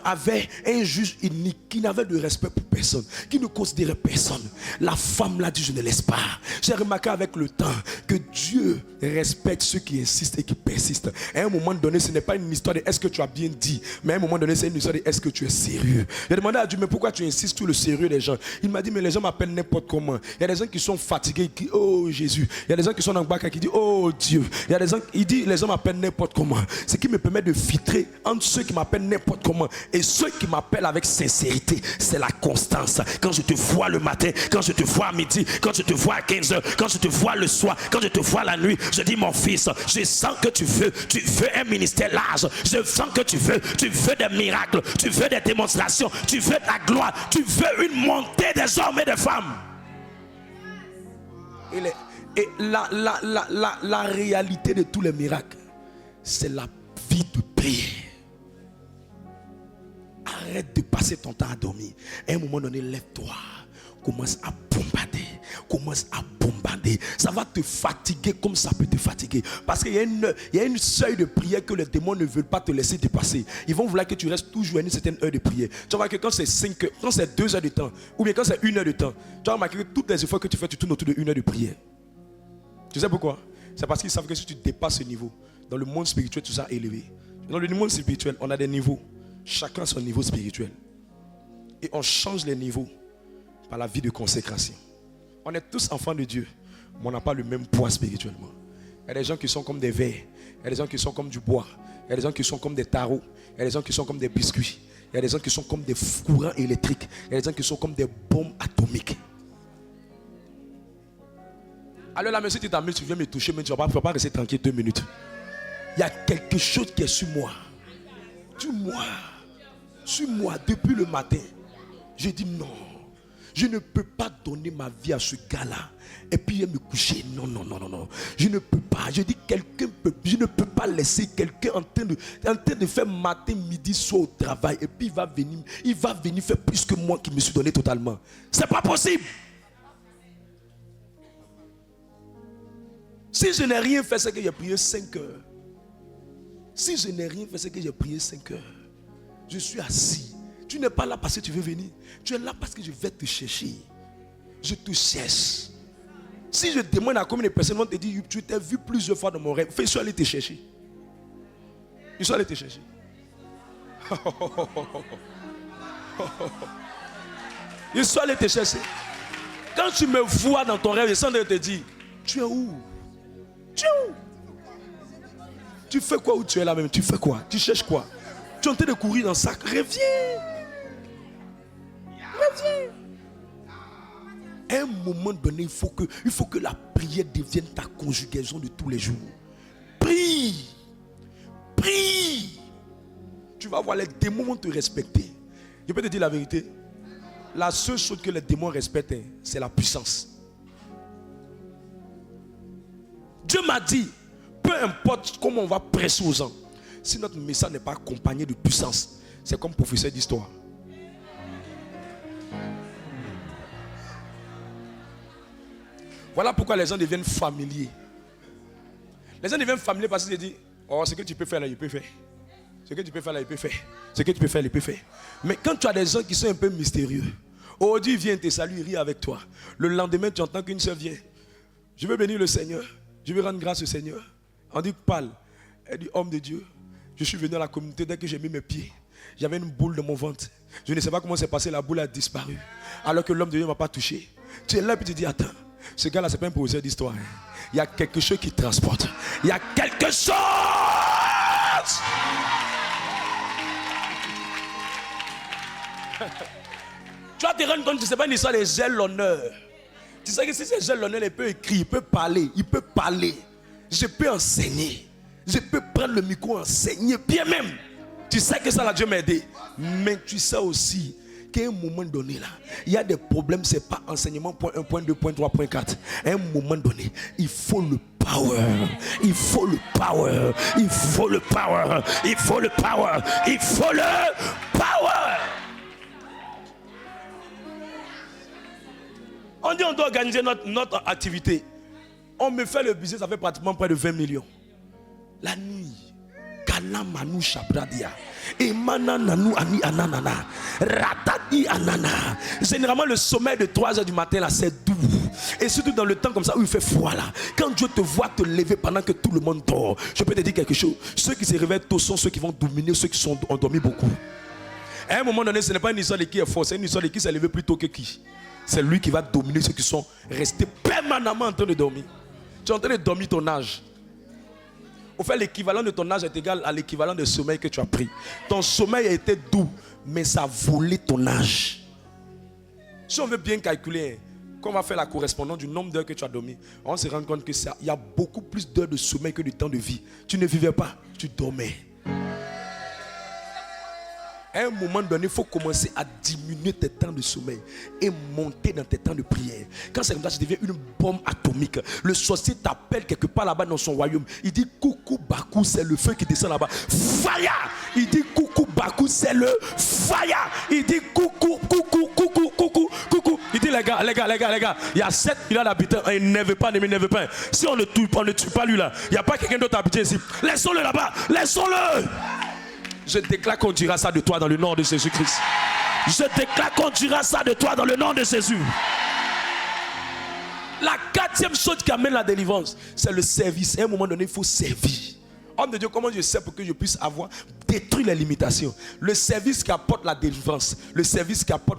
avait un juge inique qui n'avait de respect pour personne, qui ne considérait personne. La femme l'a dit, je ne laisse pas. J'ai remarqué avec le temps que Dieu respecte ceux qui insistent et qui persistent. À un moment donné, ce n'est pas une histoire de est-ce que tu as bien dit, mais à un moment donné, c'est une histoire de est-ce que tu es sérieux. J'ai demandé à Dieu, mais pourquoi tu insistes sur le sérieux des gens? Il m'a dit, mais les gens m'appellent n'importe comment. Il y a des gens qui sont fatigués, qui oh Jésus. Il y a des gens qui sont dans le bac qui disent oh Dieu. Il y a des gens, il dit, les gens m'appellent n'importe comment. Ce qui me permet de filtrer entre ceux qui m'appellent n'importe comment et ceux qui m'appellent avec sincérité, c'est la constance. Quand je te vois le matin, quand je te vois à midi, quand je te vois à 15h, quand je te vois le soir, quand je te vois la nuit, je dis mon fils, je sens que tu veux un ministère large, je sens que tu veux des miracles, tu veux des démonstrations, tu veux de la gloire, tu veux une montée des hommes et des femmes. Et la réalité de tous les miracles, c'est la vie de prière. Arrête de passer ton temps à dormir. À un moment donné, lève-toi. Commence à bombarder. Commence à bombarder. Ça va te fatiguer comme ça peut te fatiguer. Parce qu'il y a une seuil de prière que les démons ne veulent pas te laisser dépasser. Ils vont vouloir que tu restes toujours à une certaine heure de prière. Tu vas voir que quand c'est 5 heures, quand c'est 2 heures de temps, ou bien quand c'est 1 heure de temps, tu vas remarquer que toutes les efforts que tu fais, tu tournes autour de 1 heure de prière. Tu sais pourquoi? C'est parce qu'ils savent que si tu dépasses ce niveau, dans le monde spirituel, tu seras élevé. Dans le monde spirituel, on a des niveaux. Chacun a son niveau spirituel. Et on change les niveaux par la vie de consécration. On est tous enfants de Dieu, mais on n'a pas le même poids spirituellement. Il y a des gens qui sont comme des verres. Il y a des gens qui sont comme du bois. Il y a des gens qui sont comme des tarots. Il y a des gens qui sont comme des biscuits. Il y a des gens qui sont comme des courants électriques. Il y a des gens qui sont comme des bombes atomiques. Alors là, monsieur, tu t'amuses, tu viens me toucher, mais tu ne vas pas rester tranquille 2 minutes. Il y a quelque chose qui est sur moi. Sur moi, depuis le matin. Je dis non. Je ne peux pas donner ma vie à ce gars-là. Et puis me coucher. Non. Je ne peux pas. Je dis je ne peux pas laisser quelqu'un en train de faire matin, midi, soir au travail. Et puis il va venir faire plus que moi qui me suis donné totalement. C'est pas possible. Si je n'ai rien fait, c'est que j'ai prié 5 heures. Si je n'ai rien fait, c'est que j'ai prié 5 heures. Je suis assis. Tu n'es pas là parce que tu veux venir. Tu es là parce que je vais te chercher. Je te cherche. Si je demande à combien de personnes vont te dire, tu t'es vu plusieurs fois dans mon rêve, fais soit aller te chercher. Ils sont allés te chercher. Ils sont allés te chercher. Quand tu me vois dans ton rêve, ils sont allés te dire, tu es où? Tu es où? Tu fais quoi où tu es là même? Tu fais quoi? Tu cherches quoi? Tu es en train de courir dans le sac. Reviens. Reviens. À un moment donné, il faut que la prière devienne ta conjugaison de tous les jours. Prie. Prie. Tu vas voir, les démons vont te respecter. Je peux te dire la vérité. La seule chose que les démons respectent, c'est la puissance. Dieu m'a dit, peu importe comment on va presser aux gens, si notre message n'est pas accompagné de puissance, c'est comme professeur d'histoire. Voilà pourquoi les gens deviennent familiers. Les gens deviennent familiers parce qu'ils se disent, oh, ce que tu peux faire là, il peut faire. Ce que tu peux faire là, il peut faire. Ce que tu peux faire, il peut faire. Mais quand tu as des gens qui sont un peu mystérieux, aujourd'hui vient te saluer, rit avec toi. Le lendemain, tu entends qu'une soeur vient. Je veux bénir le Seigneur. Je veux rendre grâce au Seigneur. On dit, parle. Elle dit, homme de Dieu, je suis venu à la communauté dès que j'ai mis mes pieds. J'avais une boule dans mon ventre. Je ne sais pas comment c'est passé, la boule a disparu. Alors que l'homme de Dieu ne m'a pas touché. Tu es là et tu te dis, attends, ce gars-là, ce n'est pas un professeur d'histoire. Il y a quelque chose qui transporte. Il y a quelque chose. Tu vas te rendre compte que ce n'est pas une histoire de zèle l'honneur. Tu sais que si c'est zèle l'honneur, il peut écrire, il peut parler, Je peux enseigner. Je peux prendre le micro, enseigner, bien même. Tu sais que ça, là, Dieu m'a aidé. Mais tu sais aussi qu'à un moment donné, là, il y a des problèmes, ce n'est pas enseignement, point 1, point 2, point 3, point 4. À un moment donné, il faut le power. Il faut le power. Il faut le power. Il faut le power. Il faut le power. On dit on doit organiser notre activité. On me fait le business, ça fait pratiquement près de 20 millions. La nuit. Kanamanu Shabradia. Emana Nanou Ani Ananana. Ratati Anana. Généralement, le sommeil de 3 heures du matin, là, c'est doux. Et surtout dans le temps comme ça où il fait froid, là. Quand Dieu te voit te lever pendant que tout le monde dort, je peux te dire quelque chose. Ceux qui se réveillent tôt sont ceux qui vont dominer ceux qui ont dormi beaucoup. À un moment donné, ce n'est pas une histoire de qui est fort, c'est une histoire de qui s'est levé plus tôt que qui. C'est lui qui va dominer ceux qui sont restés permanemment en train de dormir. Tu es en train de dormir ton âge. Au fait, l'équivalent de ton âge est égal à l'équivalent de sommeil que tu as pris. Ton sommeil a été doux, mais ça a volé ton âge. Si on veut bien calculer, quand on va faire la correspondance du nombre d'heures que tu as dormi, on se rend compte qu'il y a beaucoup plus d'heures de sommeil que de temps de vie. Tu ne vivais pas, tu dormais. À un moment donné, il faut commencer à diminuer tes temps de sommeil et monter dans tes temps de prière. Quand c'est comme ça, tu deviens une bombe atomique. Le sorcier t'appelle quelque part là-bas dans son royaume. Il dit coucou Bakou, c'est le feu qui descend là-bas. Fire! Il dit coucou Bakou, c'est le fire! Il dit coucou, coucou, coucou, coucou, coucou. Il dit les gars, il y a 7 millions d'habitants et il ne veut pas, Si on ne tue pas lui là, il n'y a pas quelqu'un d'autre habité ici. Laissons-le là-bas, laissons-le! Je déclare qu'on dira ça de toi dans le nom de Jésus-Christ. Je déclare qu'on dira ça de toi dans le nom de Jésus. La 4e chose qui amène la délivrance, c'est le service. À un moment donné, il faut servir. Homme de Dieu, comment je sais pour que je puisse détruire les limitations? Le service qui apporte la délivrance, le service qui apporte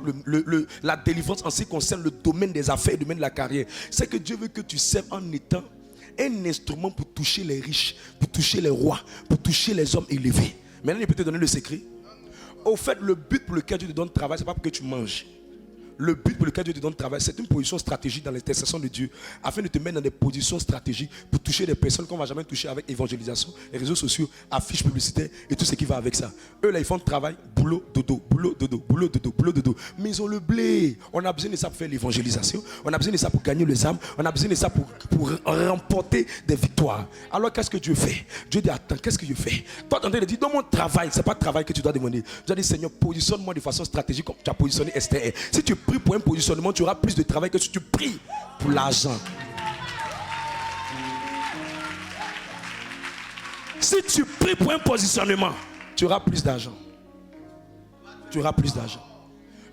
la délivrance en ce qui concerne le domaine des affaires et le domaine de la carrière, c'est que Dieu veut que tu serves en étant un instrument pour toucher les riches, pour toucher les rois, pour toucher les hommes élevés. Maintenant, il peut te donner le secret. Au fait, le but pour lequel Dieu te donne travail, ce n'est pas pour que tu manges. Le but pour lequel Dieu te donne travail, c'est une position stratégique dans l'intercession de Dieu, afin de te mettre dans des positions stratégiques pour toucher des personnes qu'on ne va jamais toucher avec évangélisation, les réseaux sociaux, affiches publicitaires et tout ce qui va avec ça. Eux là, ils font le travail, boulot, dodo, boulot, dodo, boulot, dodo, boulot, dodo. Mais ils ont le blé. On a besoin de ça pour faire l'évangélisation. On a besoin de ça pour gagner les âmes. On a besoin de ça pour remporter des victoires. Alors qu'est-ce que Dieu fait? Dieu dit, attends, qu'est-ce que je fais? Toi, tu es en train de dire, dans mon travail, ce n'est pas le travail que tu dois demander. Tu dois dire, Seigneur, positionne-moi de façon stratégique comme tu as positionné Esther. Si tu pries pour un positionnement, tu auras plus de travail que si tu pries pour l'argent. Si tu pries pour un positionnement, tu auras plus d'argent. Tu auras plus d'argent.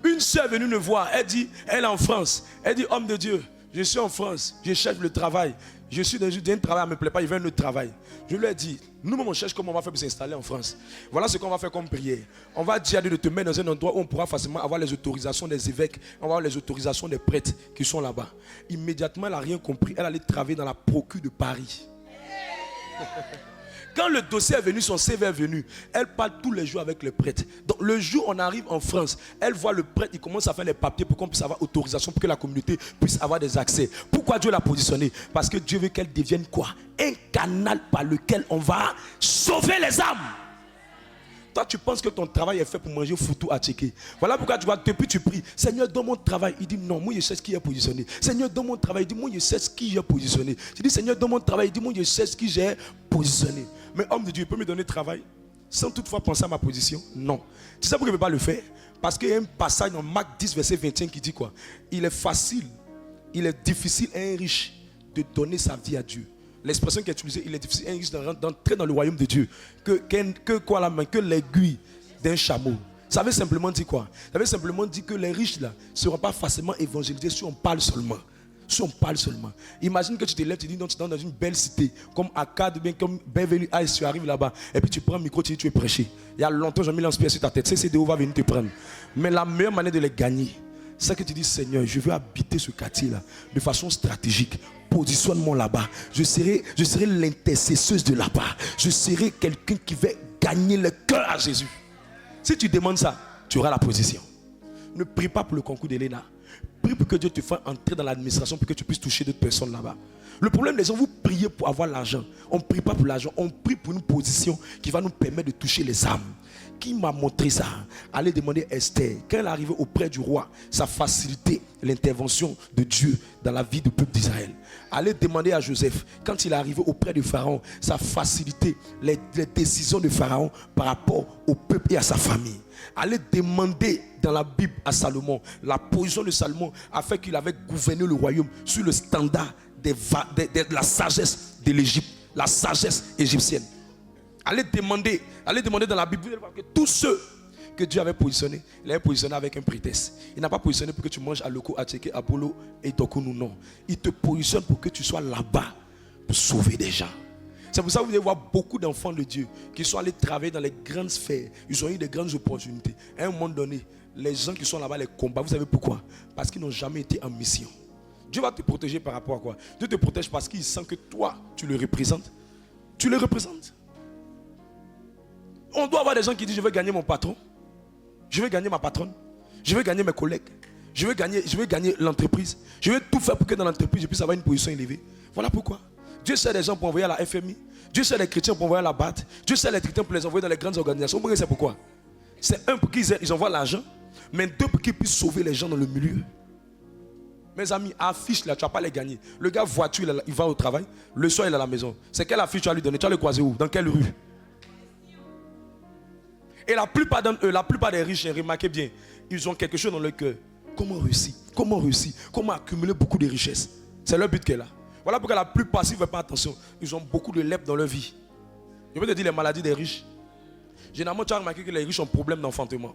Une soeur est venue me voir, elle dit, elle est en France. Elle dit, homme de Dieu, je suis en France, je cherche le travail. Je suis dans un travail, ça ne me plaît pas, il veut un autre travail. Je lui ai dit, nous-mêmes on cherche comment on va faire pour s'installer en France. Voilà ce qu'on va faire comme prière. On va dire à Dieu de te mettre dans un endroit où on pourra facilement avoir les autorisations des évêques, on va avoir les autorisations des prêtres qui sont là-bas. Immédiatement, elle n'a rien compris. Elle allait travailler dans la procure de Paris. Quand le dossier est venu, son CV est venu, elle parle tous les jours avec le prêtre. Donc le jour où on arrive en France, elle voit le prêtre, il commence à faire les papiers pour qu'on puisse avoir autorisation, pour que la communauté puisse avoir des accès. Pourquoi Dieu l'a positionnée? Parce que Dieu veut qu'elle devienne quoi? Un canal par lequel on va sauver les âmes. Toi, tu penses que ton travail est fait pour manger foutu à checker. Voilà pourquoi tu vois, depuis tu pries, Seigneur, donne mon travail. Il dit non, moi je sais ce qui est positionné. Seigneur, donne mon travail. Il dit moi je sais ce qui est positionné. Tu dis Seigneur, donne mon travail. Il dit moi je sais ce qui j'ai positionné. Mais homme de Dieu, il peut me donner travail sans toutefois penser à ma position? Non. Tu sais pourquoi il ne peut pas le faire? Parce qu'il y a un passage dans Marc 10, verset 21 qui dit quoi? Il est facile, il est difficile à un riche de donner sa vie à Dieu. L'expression qui est utilisée, il est difficile à un riche d'entrer dans le royaume de Dieu que l'aiguille d'un chameau. Ça veut simplement dire quoi? Ça veut simplement dire que les riches là ne seront pas facilement évangélisés si on parle seulement. Si on parle seulement. Imagine que tu te lèves, tu dis non, tu es dans une belle cité, comme Akkad, bien comme Beverly Hills, tu arrives là-bas, et puis tu prends le micro, tu dis tu es prêché. Il y a longtemps, j'ai mis l'inspiration sur ta tête. CCDO va venir te prendre. Mais la meilleure manière de les gagner, c'est que tu dis Seigneur, je veux habiter ce quartier-là de façon stratégique. Positionne-moi là-bas. Je serai l'intercesseuse de là-bas. Je serai quelqu'un qui va gagner le cœur à Jésus. Si tu demandes ça, tu auras la position. Ne prie pas pour le concours d'Elena. Prie pour que Dieu te fasse entrer dans l'administration pour que tu puisses toucher d'autres personnes là-bas. Le problème des gens, vous priez pour avoir l'argent. On ne prie pas pour l'argent, on prie pour une position qui va nous permettre de toucher les âmes. Qui m'a montré ça? Allez demander à Esther. Quand elle est arrivée auprès du roi, ça facilitait l'intervention de Dieu dans la vie du peuple d'Israël. Allez demander à Joseph. Quand il est arrivé auprès du Pharaon, ça facilitait les décisions de Pharaon par rapport au peuple et à sa famille. Allez demander dans la Bible à Salomon. La position de Salomon a fait qu'il avait gouverné le royaume sur le standard de la sagesse de l'Égypte, la sagesse égyptienne. Allez demander dans la Bible, vous allez voir que tous ceux que Dieu avait positionnés, il avait positionné avec un prétexte. Il n'a pas positionné pour que tu manges à Loko, à Tcheke, à Polo et Tokounou, non. Il te positionne pour que tu sois là-bas pour sauver des gens. C'est pour ça que vous allez voir beaucoup d'enfants de Dieu qui sont allés travailler dans les grandes sphères. Ils ont eu de grandes opportunités. À un moment donné, les gens qui sont là-bas les combattent. Vous savez pourquoi? Parce qu'ils n'ont jamais été en mission. Dieu va te protéger par rapport à quoi? Dieu te protège parce qu'il sent que toi, tu le représentes. Tu le représentes. On doit avoir des gens qui disent je veux gagner mon patron, je veux gagner ma patronne, je veux gagner mes collègues, je veux gagner l'entreprise, je veux tout faire pour que dans l'entreprise je puisse avoir une position élevée. Voilà pourquoi. Dieu sait des gens pour envoyer à la FMI, Dieu sait les chrétiens pour envoyer à la BAT, Dieu sait les chrétiens pour les envoyer dans les grandes organisations. Vous savez pourquoi? C'est un pour qu'ils envoient l'argent, mais deux pour qu'ils puissent sauver les gens dans le milieu. Mes amis, affiche là, tu ne vas pas les gagner. Le gars voiture, il va au travail, le soir il est à la maison. C'est quelle affiche tu vas lui donner? Tu vas le croiser où? Dans quelle rue? Et la plupart des riches, remarquez bien, ils ont quelque chose dans leur cœur. Comment réussir? Comment réussir? Comment accumuler beaucoup de richesses? C'est leur but qu'elle a. Voilà pourquoi la plupart, s'ils ne font pas attention, ils ont beaucoup de lèpre dans leur vie. Je peux te dire les maladies des riches. Généralement, tu as remarqué que les riches ont problème d'enfantement.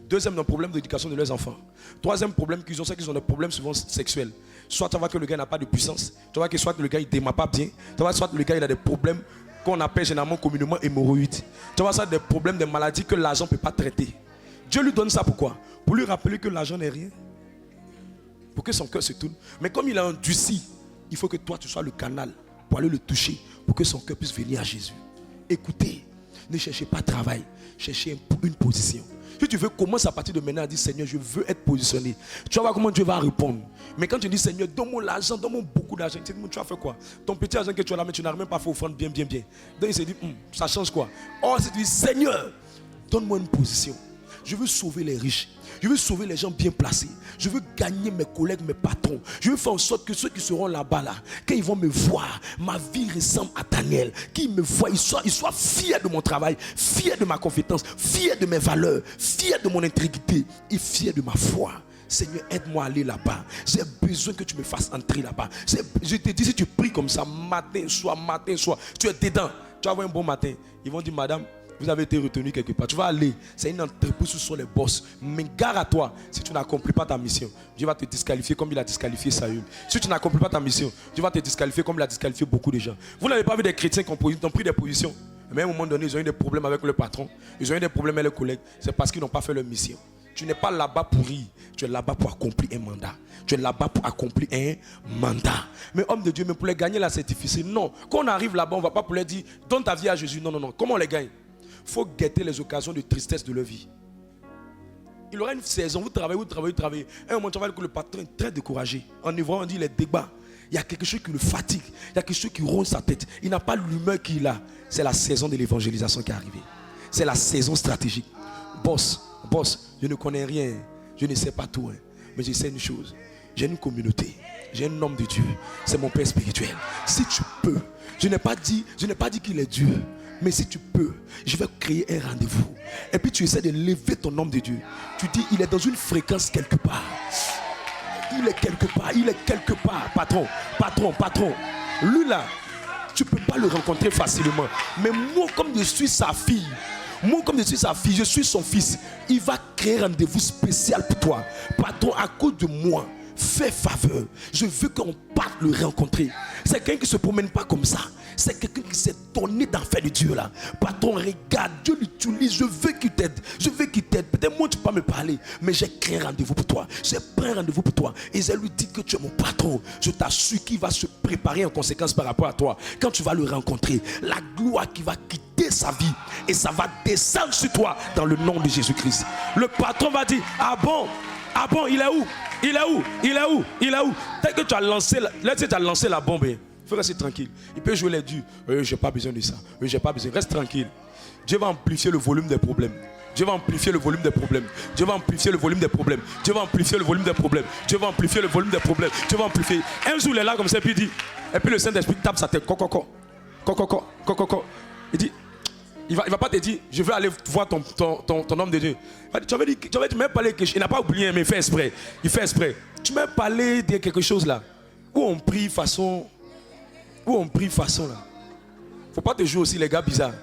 Deuxième, un problème d'éducation de leurs enfants. Troisième problème qu'ils ont, c'est qu'ils ont des problèmes souvent sexuels. Soit tu vois que le gars n'a pas de puissance, tu vois que soit le gars il ne démarre pas bien, tu vois soit le gars il a des problèmes qu'on appelle généralement communément hémorroïdes. Tu vois ça, des problèmes, des maladies que l'argent ne peut pas traiter. Dieu lui donne ça pourquoi? Pour lui rappeler que l'argent n'est rien. Pour que son cœur se tourne. Mais comme il a endurci, il faut que toi tu sois le canal pour aller le toucher, pour que son cœur puisse venir à Jésus. Écoutez, ne cherchez pas travail, cherchez une position. Si tu veux, commence à partir de maintenant à dire Seigneur, je veux être positionné. Tu vas voir comment Dieu va répondre. Mais quand tu dis Seigneur, donne-moi l'argent, donne-moi beaucoup d'argent, tu vas faire quoi? Ton petit argent que tu as là, mais tu n'as même pas fait offrande bien. Donc il se dit, ça change quoi? Or, si tu dis Seigneur, donne-moi une position. Je veux sauver les riches. Je veux sauver les gens bien placés. Je veux gagner mes collègues, mes patrons. Je veux faire en sorte que ceux qui seront là-bas, quand ils vont me voir, ma vie ressemble à Daniel. Qu'ils me voient, ils soient fiers de mon travail, fiers de ma compétence, fiers de mes valeurs, fiers de mon intégrité et fiers de ma foi. Seigneur, aide-moi à aller là-bas. J'ai besoin que tu me fasses entrer là-bas. Je te dis, si tu pries comme ça, matin, soir, tu es dedans. Tu vas avoir un bon matin. Ils vont dire, madame, vous avez été retenu quelque part. Tu vas aller. C'est une entreprise où sont les boss. Mais gare à toi. Si tu n'accomplis pas ta mission, Dieu va te disqualifier comme il a disqualifié Saül. Si tu n'accomplis pas ta mission, Dieu va te disqualifier comme il a disqualifié beaucoup de gens. Vous n'avez pas vu des chrétiens qui ont pris des positions. Mais à un moment donné, ils ont eu des problèmes avec le patron. Ils ont eu des problèmes avec les collègues. C'est parce qu'ils n'ont pas fait leur mission. Tu n'es pas là-bas pour rire. Tu es là-bas pour accomplir un mandat. Tu es là-bas pour accomplir un mandat. Mais homme de Dieu, mais pour les gagner là, c'est difficile. Non. Quand on arrive là-bas, on ne va pas pour leur dire donne ta vie à Jésus. Non, non, non. Comment on les gagne? Il faut guetter les occasions de tristesse de leur vie. Il aura une saison, vous travaillez. Un moment, tu vas voir que le patron est très découragé. En Ivoire, on dit les débats. Il y a quelque chose qui le fatigue. Il y a quelque chose qui ronge sa tête. Il n'a pas l'humeur qu'il a. C'est la saison de l'évangélisation qui est arrivée. C'est la saison stratégique. Boss, je ne connais rien. Je ne sais pas tout. Mais je sais une chose. J'ai une communauté. J'ai un homme de Dieu. C'est mon père spirituel. Si tu peux, je n'ai pas dit qu'il est Dieu. Mais si tu peux, je vais créer un rendez-vous. Et puis tu essaies de lever ton homme de Dieu. Tu dis, il est dans une fréquence quelque part. Il est quelque part. Patron. Lui là, tu ne peux pas le rencontrer facilement. Mais moi, comme je suis sa fille, je suis son fils. Il va créer un rendez-vous spécial pour toi. Patron, à cause de moi, fais faveur. Je veux qu'on parte le rencontrer. C'est quelqu'un qui ne se promène pas comme ça. C'est quelqu'un qui s'est donné dans l'affaire de Dieu là. Patron, regarde, Dieu l'utilise. Je veux qu'il t'aide. Peut-être moi tu peux pas me parler, mais j'ai créé un rendez-vous pour toi. J'ai pris un rendez-vous pour toi. Et je lui dis que tu es mon patron. Je t'assure qu'il va se préparer en conséquence par rapport à toi. Quand tu vas le rencontrer, la gloire qui va quitter sa vie et ça va descendre sur toi dans le nom de Jésus-Christ. Le patron va dire, ah bon, il est où? Dès que tu as lancé, la bombe, il faut rester tranquille. Il peut jouer les durs. J'ai pas besoin de ça. Reste tranquille. Dieu va amplifier le volume des problèmes. Un jour, il est là comme ça, puis il dit, et puis le Saint-Esprit tape sa tête. Il dit, il va pas te dire, je veux aller voir ton homme de Dieu. Tu avais même parlé quelque chose. Il n'a pas oublié, mais il fait exprès. Tu m'as parlé de quelque chose là. Où on prie façon là. Faut pas te jouer aussi les gars bizarres.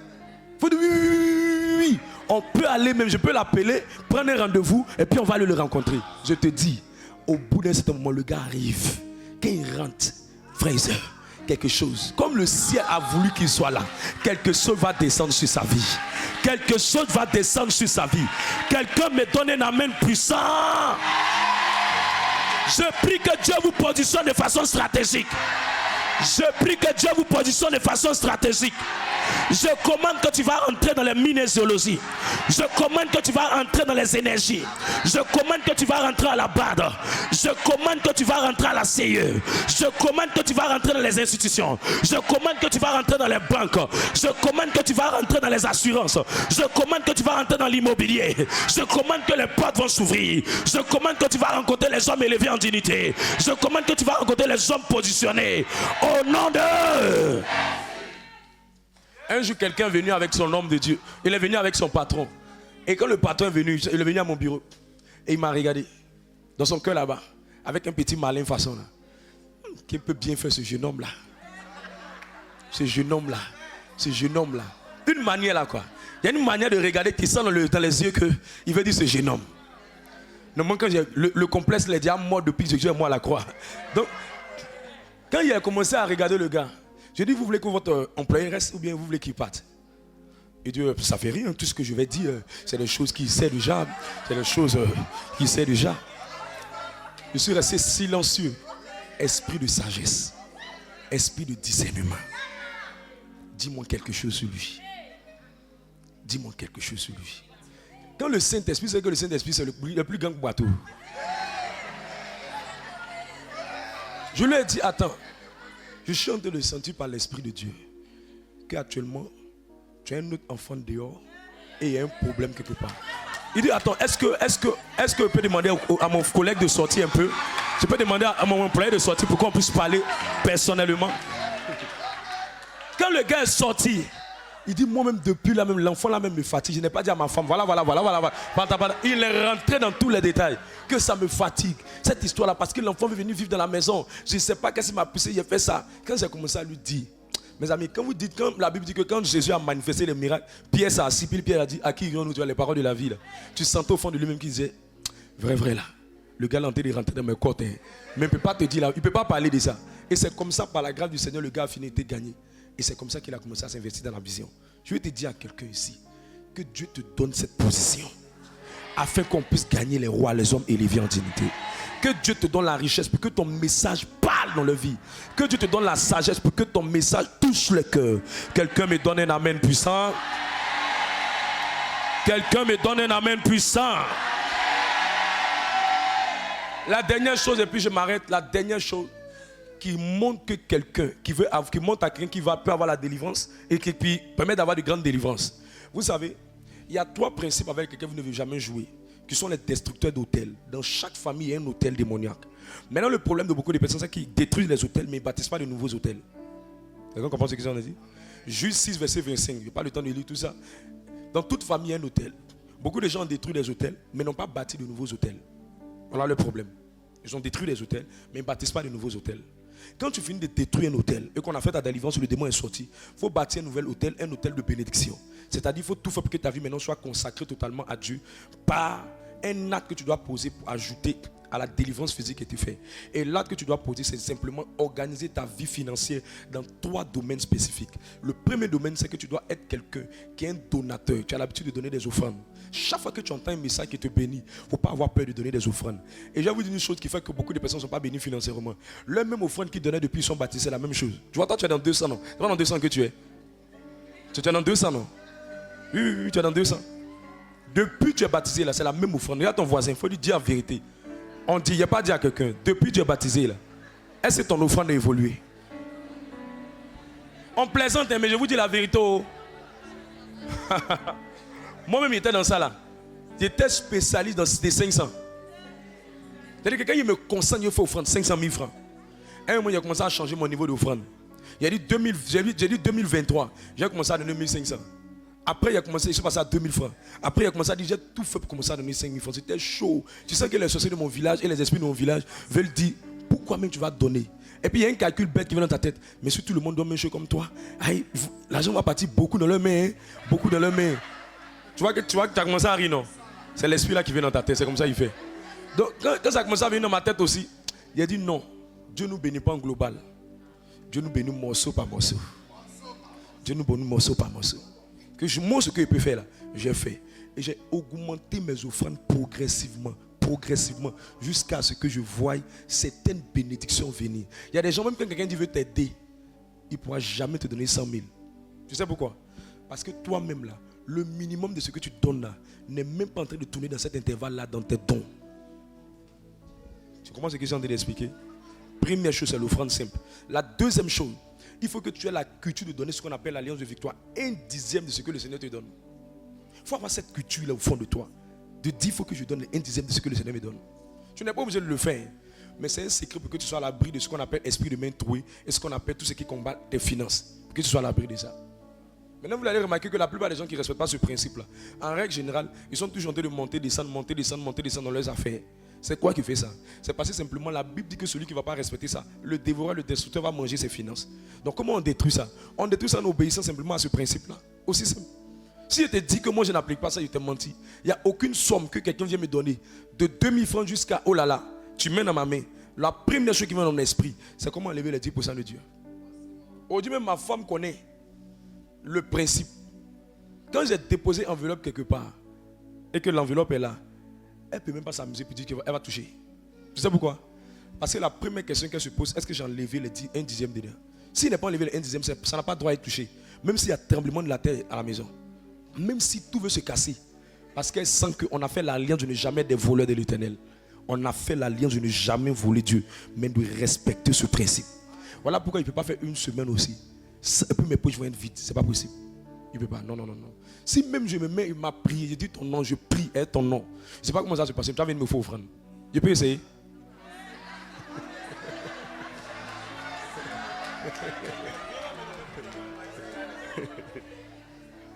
Faut dire oui. On peut aller même, je peux l'appeler, prendre un rendez-vous et puis on va aller le rencontrer. Je te dis, au bout d'un certain moment, le gars arrive. Quand il rentre, frère et sœur, quelque chose, comme le ciel a voulu qu'il soit là, quelque chose va descendre sur sa vie. Quelqu'un me donne un amen puissant. Je prie que Dieu vous positionne de façon stratégique. Je commande que tu vas entrer dans les minésiologies. Je commande que tu vas entrer dans les énergies. Je commande que tu vas rentrer à la BAD. Je commande que tu vas rentrer à la CIE. Je commande que tu vas rentrer dans les institutions. Je commande que tu vas rentrer dans les banques. Je commande que tu vas rentrer dans les assurances. Je commande que tu vas rentrer dans l'immobilier. Je commande que les portes vont s'ouvrir. Je commande que tu vas rencontrer les hommes élevés en dignité. Je commande que tu vas rencontrer les hommes positionnés. Au nom de... Un jour, quelqu'un est venu avec son homme de Dieu. Il est venu avec son patron. Et quand le patron est venu, il est venu à mon bureau. Et il m'a regardé. Dans son cœur là-bas. Avec un petit malin façon là. Qui peut bien faire ce jeune homme là? Une manière là quoi. Il y a une manière de regarder qui sent dans les yeux qu'il veut dire ce jeune homme. Non, quand le complexe les dit à moi depuis que Jésus est moi à la croix. Donc, quand il a commencé à regarder le gars, je dis, vous voulez que votre employé reste ou bien vous voulez qu'il parte? Il dit, ça fait rien, tout ce que je vais dire, c'est des choses qu'il sait déjà. Je suis resté silencieux. Esprit de sagesse, esprit de discernement. Dis-moi quelque chose sur lui. Quand le Saint-Esprit, c'est que le Saint-Esprit, c'est le plus grand bateau. Je lui ai dit, attends. Je suis en train de sentir par l'Esprit de Dieu qu'actuellement, tu as un autre enfant dehors et il y a un problème quelque part. Il dit, attends, est-ce que je peux demander à mon collègue de sortir un peu? Je peux demander à mon employé de sortir pour qu'on puisse parler personnellement. Quand le gars est sorti, il dit, moi-même depuis là, même l'enfant là même me fatigue. Je n'ai pas dit à ma femme, voilà. Il est rentré dans tous les détails. Que ça me fatigue, cette histoire-là, parce que l'enfant veut venir vivre dans la maison. Je ne sais pas qu'est-ce qui m'a poussé, j'ai fait ça. Quand j'ai commencé à lui dire, mes amis, quand la Bible dit que quand Jésus a manifesté les miracles, Pierre s'est assis, puis Pierre a dit, à qui irons-nous? Tu as les paroles de la vie là. Tu sentais au fond de lui-même qu'il disait, vrai là, le gars est en train de rentrer dans mes côtes. Mais il ne peut pas te dire là, il ne peut pas parler de ça. Et c'est comme ça, par la grâce du Seigneur, le gars a fini de gagner. Et c'est comme ça qu'il a commencé à s'investir dans la vision. Je vais te dire à quelqu'un ici que Dieu te donne cette position. afin qu'on puisse gagner les rois, les hommes élevés en dignité. Que Dieu te donne la richesse pour que ton message parle dans leur vie. Que Dieu te donne la sagesse pour que ton message touche le cœur. Quelqu'un me donne un amen puissant. Quelqu'un me donne un amen puissant. La dernière chose, et puis je m'arrête, la dernière chose qui montre que quelqu'un qui montre à quelqu'un qui peut avoir la délivrance et qui permet d'avoir de grandes délivrances. Vous savez, il y a 3 principes avec lesquels vous ne devez jamais jouer, qui sont les destructeurs d'hôtels. Dans chaque famille, il y a un hôtel démoniaque. Maintenant, le problème de beaucoup de personnes, c'est qu'ils détruisent les hôtels, mais ils ne bâtissent pas de nouveaux hôtels. Quelqu'un comprend ce qu'ils ont dit? Juge 6, verset 25. Je n'ai pas le temps de lire tout ça. Dans toute famille, il y a un hôtel. Beaucoup de gens ont détruit des hôtels, mais n'ont pas bâti de nouveaux hôtels. Voilà le problème. Ils ont détruit les hôtels, mais ils ne bâtissent pas de nouveaux hôtels. Quand tu finis de détruire un hôtel et qu'on a fait ta délivrance, le démon est sorti, il faut bâtir un nouvel hôtel, un hôtel de bénédiction. C'est-à-dire qu'il faut tout faire pour que ta vie maintenant soit consacrée totalement à Dieu par un acte que tu dois poser pour ajouter à la délivrance physique que tu fais. Et l'acte que tu dois poser, c'est simplement organiser ta vie financière dans 3 domaines spécifiques. Le premier domaine, c'est que tu dois être quelqu'un qui est un donateur. Tu as l'habitude de donner des offrandes. Chaque fois que tu entends un message qui te bénit, il ne faut pas avoir peur de donner des offrandes. Et je vais vous dire une chose qui fait que beaucoup de personnes ne sont pas bénies financièrement. Le même offrande qu'ils donnaient depuis qu'ils sont baptisés, c'est la même chose. Tu vois, toi, tu es dans 200, non? C'est pas dans 200 que tu es. Tu es dans 200, non? Oui, tu es dans 200. Depuis que tu es baptisé, là, c'est la même offrande. Regarde ton voisin, il faut lui dire la vérité. On dit, il n'y a pas dit à quelqu'un, depuis que tu es baptisé, là, est-ce que ton offrande a évolué? On plaisante, mais je vous dis la vérité. Oh. Moi-même, j'étais dans ça là. J'étais spécialiste dans des 500. C'est-à-dire que quand il me conseille, il faut offrande 500 000 francs. Un moment, il a commencé à changer mon niveau d'offrande. J'ai dit 2023, j'ai commencé à donner 1500. Après, il s'est passé à 2000 francs. Après, il a commencé à dire, j'ai tout fait pour commencer à donner 5000 francs. C'était chaud. Tu sais que les sorciers de mon village et les esprits de mon village veulent dire, pourquoi même tu vas donner? Et puis, il y a un calcul bête qui vient dans ta tête. Mais si tout le monde donne un chose comme toi, l'argent va partir beaucoup dans leurs mains. Beaucoup dans leurs mains. Tu vois que tu as commencé à rire, non? C'est l'esprit là qui vient dans ta tête. C'est comme ça qu'il fait. Donc, quand ça a commencé à venir dans ma tête aussi, il a dit non. Dieu nous bénit pas en global. Dieu nous bénit morceau par morceau. Dieu nous bénit morceau par morceau. Moi, ce que je peux faire là, j'ai fait. Et j'ai augmenté mes offrandes progressivement, jusqu'à ce que je voie certaines bénédictions venir. Il y a des gens, même quand quelqu'un dit veut t'aider, il ne pourra jamais te donner 100 000. Tu sais pourquoi? Parce que toi-même là, le minimum de ce que tu donnes là, n'est même pas en train de tourner dans cet intervalle-là dans tes dons. Tu comprends ce que je suis en train d'expliquer? Première chose, c'est l'offrande simple. La deuxième chose, il faut que tu aies la culture de donner ce qu'on appelle l'alliance de victoire. 1/10 de ce que le Seigneur te donne. Il faut avoir cette culture-là au fond de toi. De dire, il faut que je donne 1/10 de ce que le Seigneur me donne. Tu n'es pas obligé de le faire. Mais c'est un secret pour que tu sois à l'abri de ce qu'on appelle esprit de main trouée et ce qu'on appelle tout ce qui combat tes finances. Pour que tu sois à l'abri de ça. Maintenant, vous allez remarquer que la plupart des gens qui ne respectent pas ce principe-là, en règle générale, ils sont toujours en train de monter, descendre dans leurs affaires. C'est quoi qui fait ça? C'est parce que simplement la Bible dit que celui qui ne va pas respecter ça, le dévoreur, le destructeur va manger ses finances. Donc comment on détruit ça? On détruit ça en obéissant simplement à ce principe-là. Aussi simple. Si je te dis que moi je n'applique pas ça, je t'ai menti. Il n'y a aucune somme que quelqu'un vient me donner. De 2000 francs jusqu'à oh là là, tu mets dans ma main. La première chose qui vient dans mon esprit, c'est comment enlever les 10% de Dieu. Aujourd'hui même ma femme connaît le principe. Quand j'ai déposé enveloppe quelque part et que l'enveloppe est là, elle ne peut même pas s'amuser pour dire qu'elle va toucher. Tu sais pourquoi? Parce que la première question qu'elle se pose, est-ce que j'ai enlevé le 1/10 dedans? S'il n'est pas enlevé le 1/10, ça n'a pas droit à être touché. Même s'il y a tremblement de la terre à la maison. Même si tout veut se casser. Parce qu'elle sent qu'on a fait l'alliance de ne jamais être des voleurs de l'Éternel. On a fait l'alliance de ne jamais voler Dieu, mais de respecter ce principe. Voilà pourquoi il ne peut pas faire une semaine aussi. Et puis mes poches vont être vides. Ce n'est pas possible. Il ne peut pas. Non. Si même je me mets, il m'a prié, je dis ton nom, je prie, ton nom. Je ne sais pas comment ça se passe. Tu as envie de me faire offrande. Je peux essayer.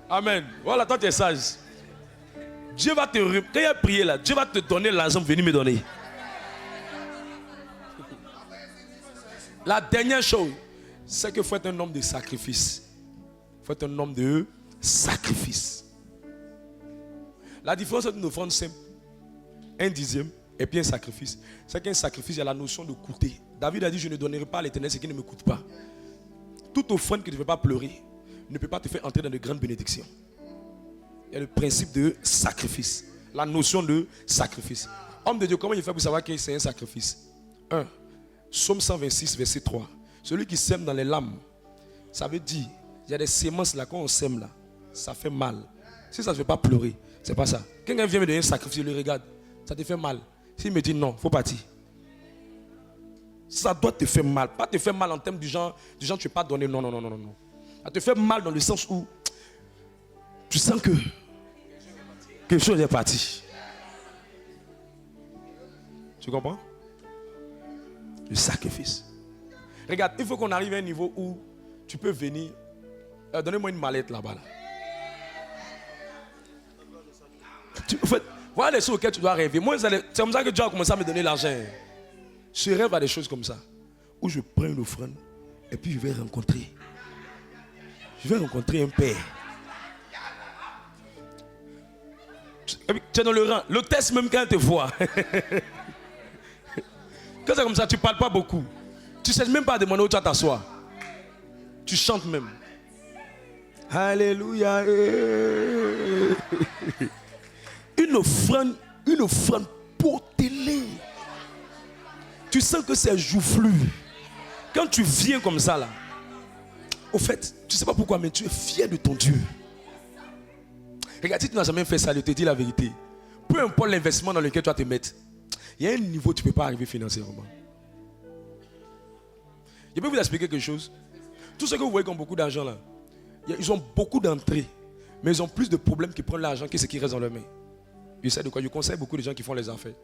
Amen. Voilà, toi tu es sage. Dieu va te... Quand il a prié là, Dieu va te donner l'argent pour venir me donner. La dernière chose, c'est qu'il faut être un homme de sacrifice. Il faut être un homme de sacrifice. La différence entre une offrande simple, 1/10, et puis un sacrifice, c'est qu'un sacrifice, il y a la notion de coûter. David a dit, je ne donnerai pas à l'Éternel ce qui ne me coûte pas. Toute offrande qui ne fait pas pleurer ne peut pas te faire entrer dans de grandes bénédictions. Il y a le principe de sacrifice. la notion de sacrifice. Homme de Dieu, comment il fait pour savoir que c'est un sacrifice? 1. Psaume 126, verset 3. Celui qui sème dans les lames, ça veut dire, il y a des semences là, quand on sème là, ça fait mal. Si ça ne fait pas pleurer, c'est pas ça. Quelqu'un vient me donner un sacrifice, je le regarde, ça te fait mal. S'il me dit non, il faut partir. Ça doit te faire mal. Pas te faire mal en termes du genre tu ne peux pas donner. Non. Ça te fait mal dans le sens où tu sens que quelque chose est parti. Tu comprends? Le sacrifice. Regarde, il faut qu'on arrive à un niveau où tu peux venir. Donnez-moi une mallette là-bas. Là. En fait, voilà les choses auxquelles tu dois rêver. Moi, c'est comme ça que Dieu a commencé à me donner l'argent. Je rêve à des choses comme ça. Où je prends une offrande et puis je vais rencontrer un père. Tu es dans le rang. L'hôtesse même quand elle te voit. Quand c'est comme ça, tu ne parles pas beaucoup. Tu ne sais même pas demander où tu vas t'asseoir. Tu chantes même. Alléluia. Une offrande potelée. Tu sens que c'est joufflu. Quand tu viens comme ça là, au fait, tu ne sais pas pourquoi, mais tu es fier de ton Dieu. Regarde, si tu n'as jamais fait ça, je te dis la vérité. Peu importe l'investissement dans lequel tu vas te mettre, il y a un niveau où tu ne peux pas arriver financièrement. Je peux vous expliquer quelque chose. Tous ceux que vous voyez qui ont beaucoup d'argent là, ils ont beaucoup d'entrées, mais ils ont plus de problèmes qui prennent l'argent que ce qui reste dans leurs mains. Je sais de quoi, je conseille beaucoup de gens qui font les affaires.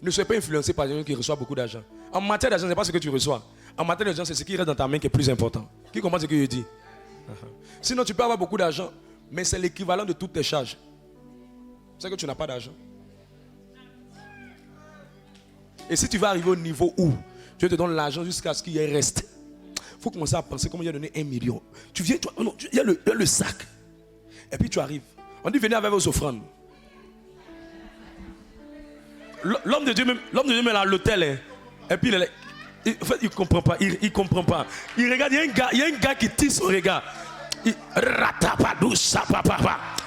Ne soyez pas influencé par des gens qui reçoivent beaucoup d'argent. En matière d'argent, ce n'est pas ce que tu reçois. En matière d'argent, c'est ce qui reste dans ta main qui est plus important. Qui comprend ce que je dis? Sinon, tu peux avoir beaucoup d'argent, mais c'est l'équivalent de toutes tes charges. C'est que tu n'as pas d'argent. Et si tu vas arriver au niveau où Dieu te donne l'argent jusqu'à ce qu'il y ait reste, il faut commencer à penser comment il a donné 1 million. Tu viens, il y a le sac. Et puis tu arrives. On dit venez avec vos offrandes. L'homme de Dieu même à l'hôtel. Hein. Et puis en fait, il ne comprend pas. Il comprend pas. Il regarde, il y a un gars qui tire son regard.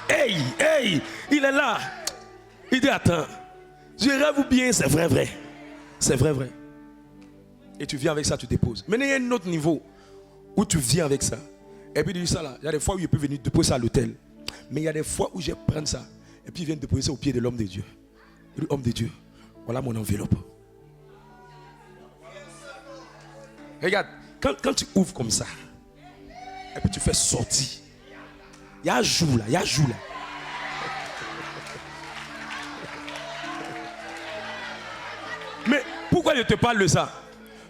Hey, il est là. Il dit attends, je rêve ou bien c'est vrai. C'est vrai. Et tu viens avec ça, tu déposes. Maintenant, il y a un autre niveau où tu viens avec ça. Et puis il dit ça là. Il y a des fois où il peut venir déposer ça à l'hôtel. Mais il y a des fois où je prends ça. Et puis il vient déposer ça au pied de l'homme de Dieu. Il dit homme de Dieu, voilà mon enveloppe. Regarde, quand tu ouvres comme ça, et puis tu fais sortir, il y a un jour là. Mais pourquoi je te parle de ça?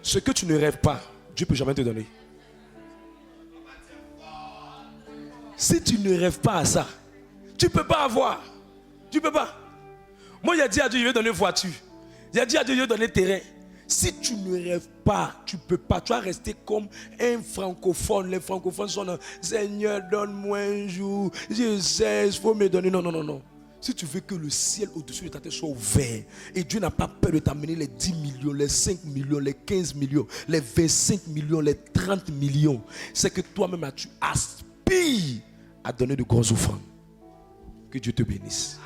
Ce que tu ne rêves pas, Dieu ne peut jamais te donner. Si tu ne rêves pas à ça, tu ne peux pas avoir. Tu ne peux pas. Moi, j'ai dit à Dieu, je vais donner voiture. J'ai dit à Dieu, je vais donner terrain. Si tu ne rêves pas, tu ne peux pas. Tu vas rester comme un francophone. Les francophones sont là. Seigneur, donne-moi un jour. Je sais, il faut me donner. Non. Si tu veux que le ciel au-dessus de ta tête soit ouvert, et Dieu n'a pas peur de t'amener les 10 millions, les 5 millions, les 15 millions, les 25 millions, les 30 millions, c'est que toi-même, tu aspires à donner de grosses offrandes. Que Dieu te bénisse.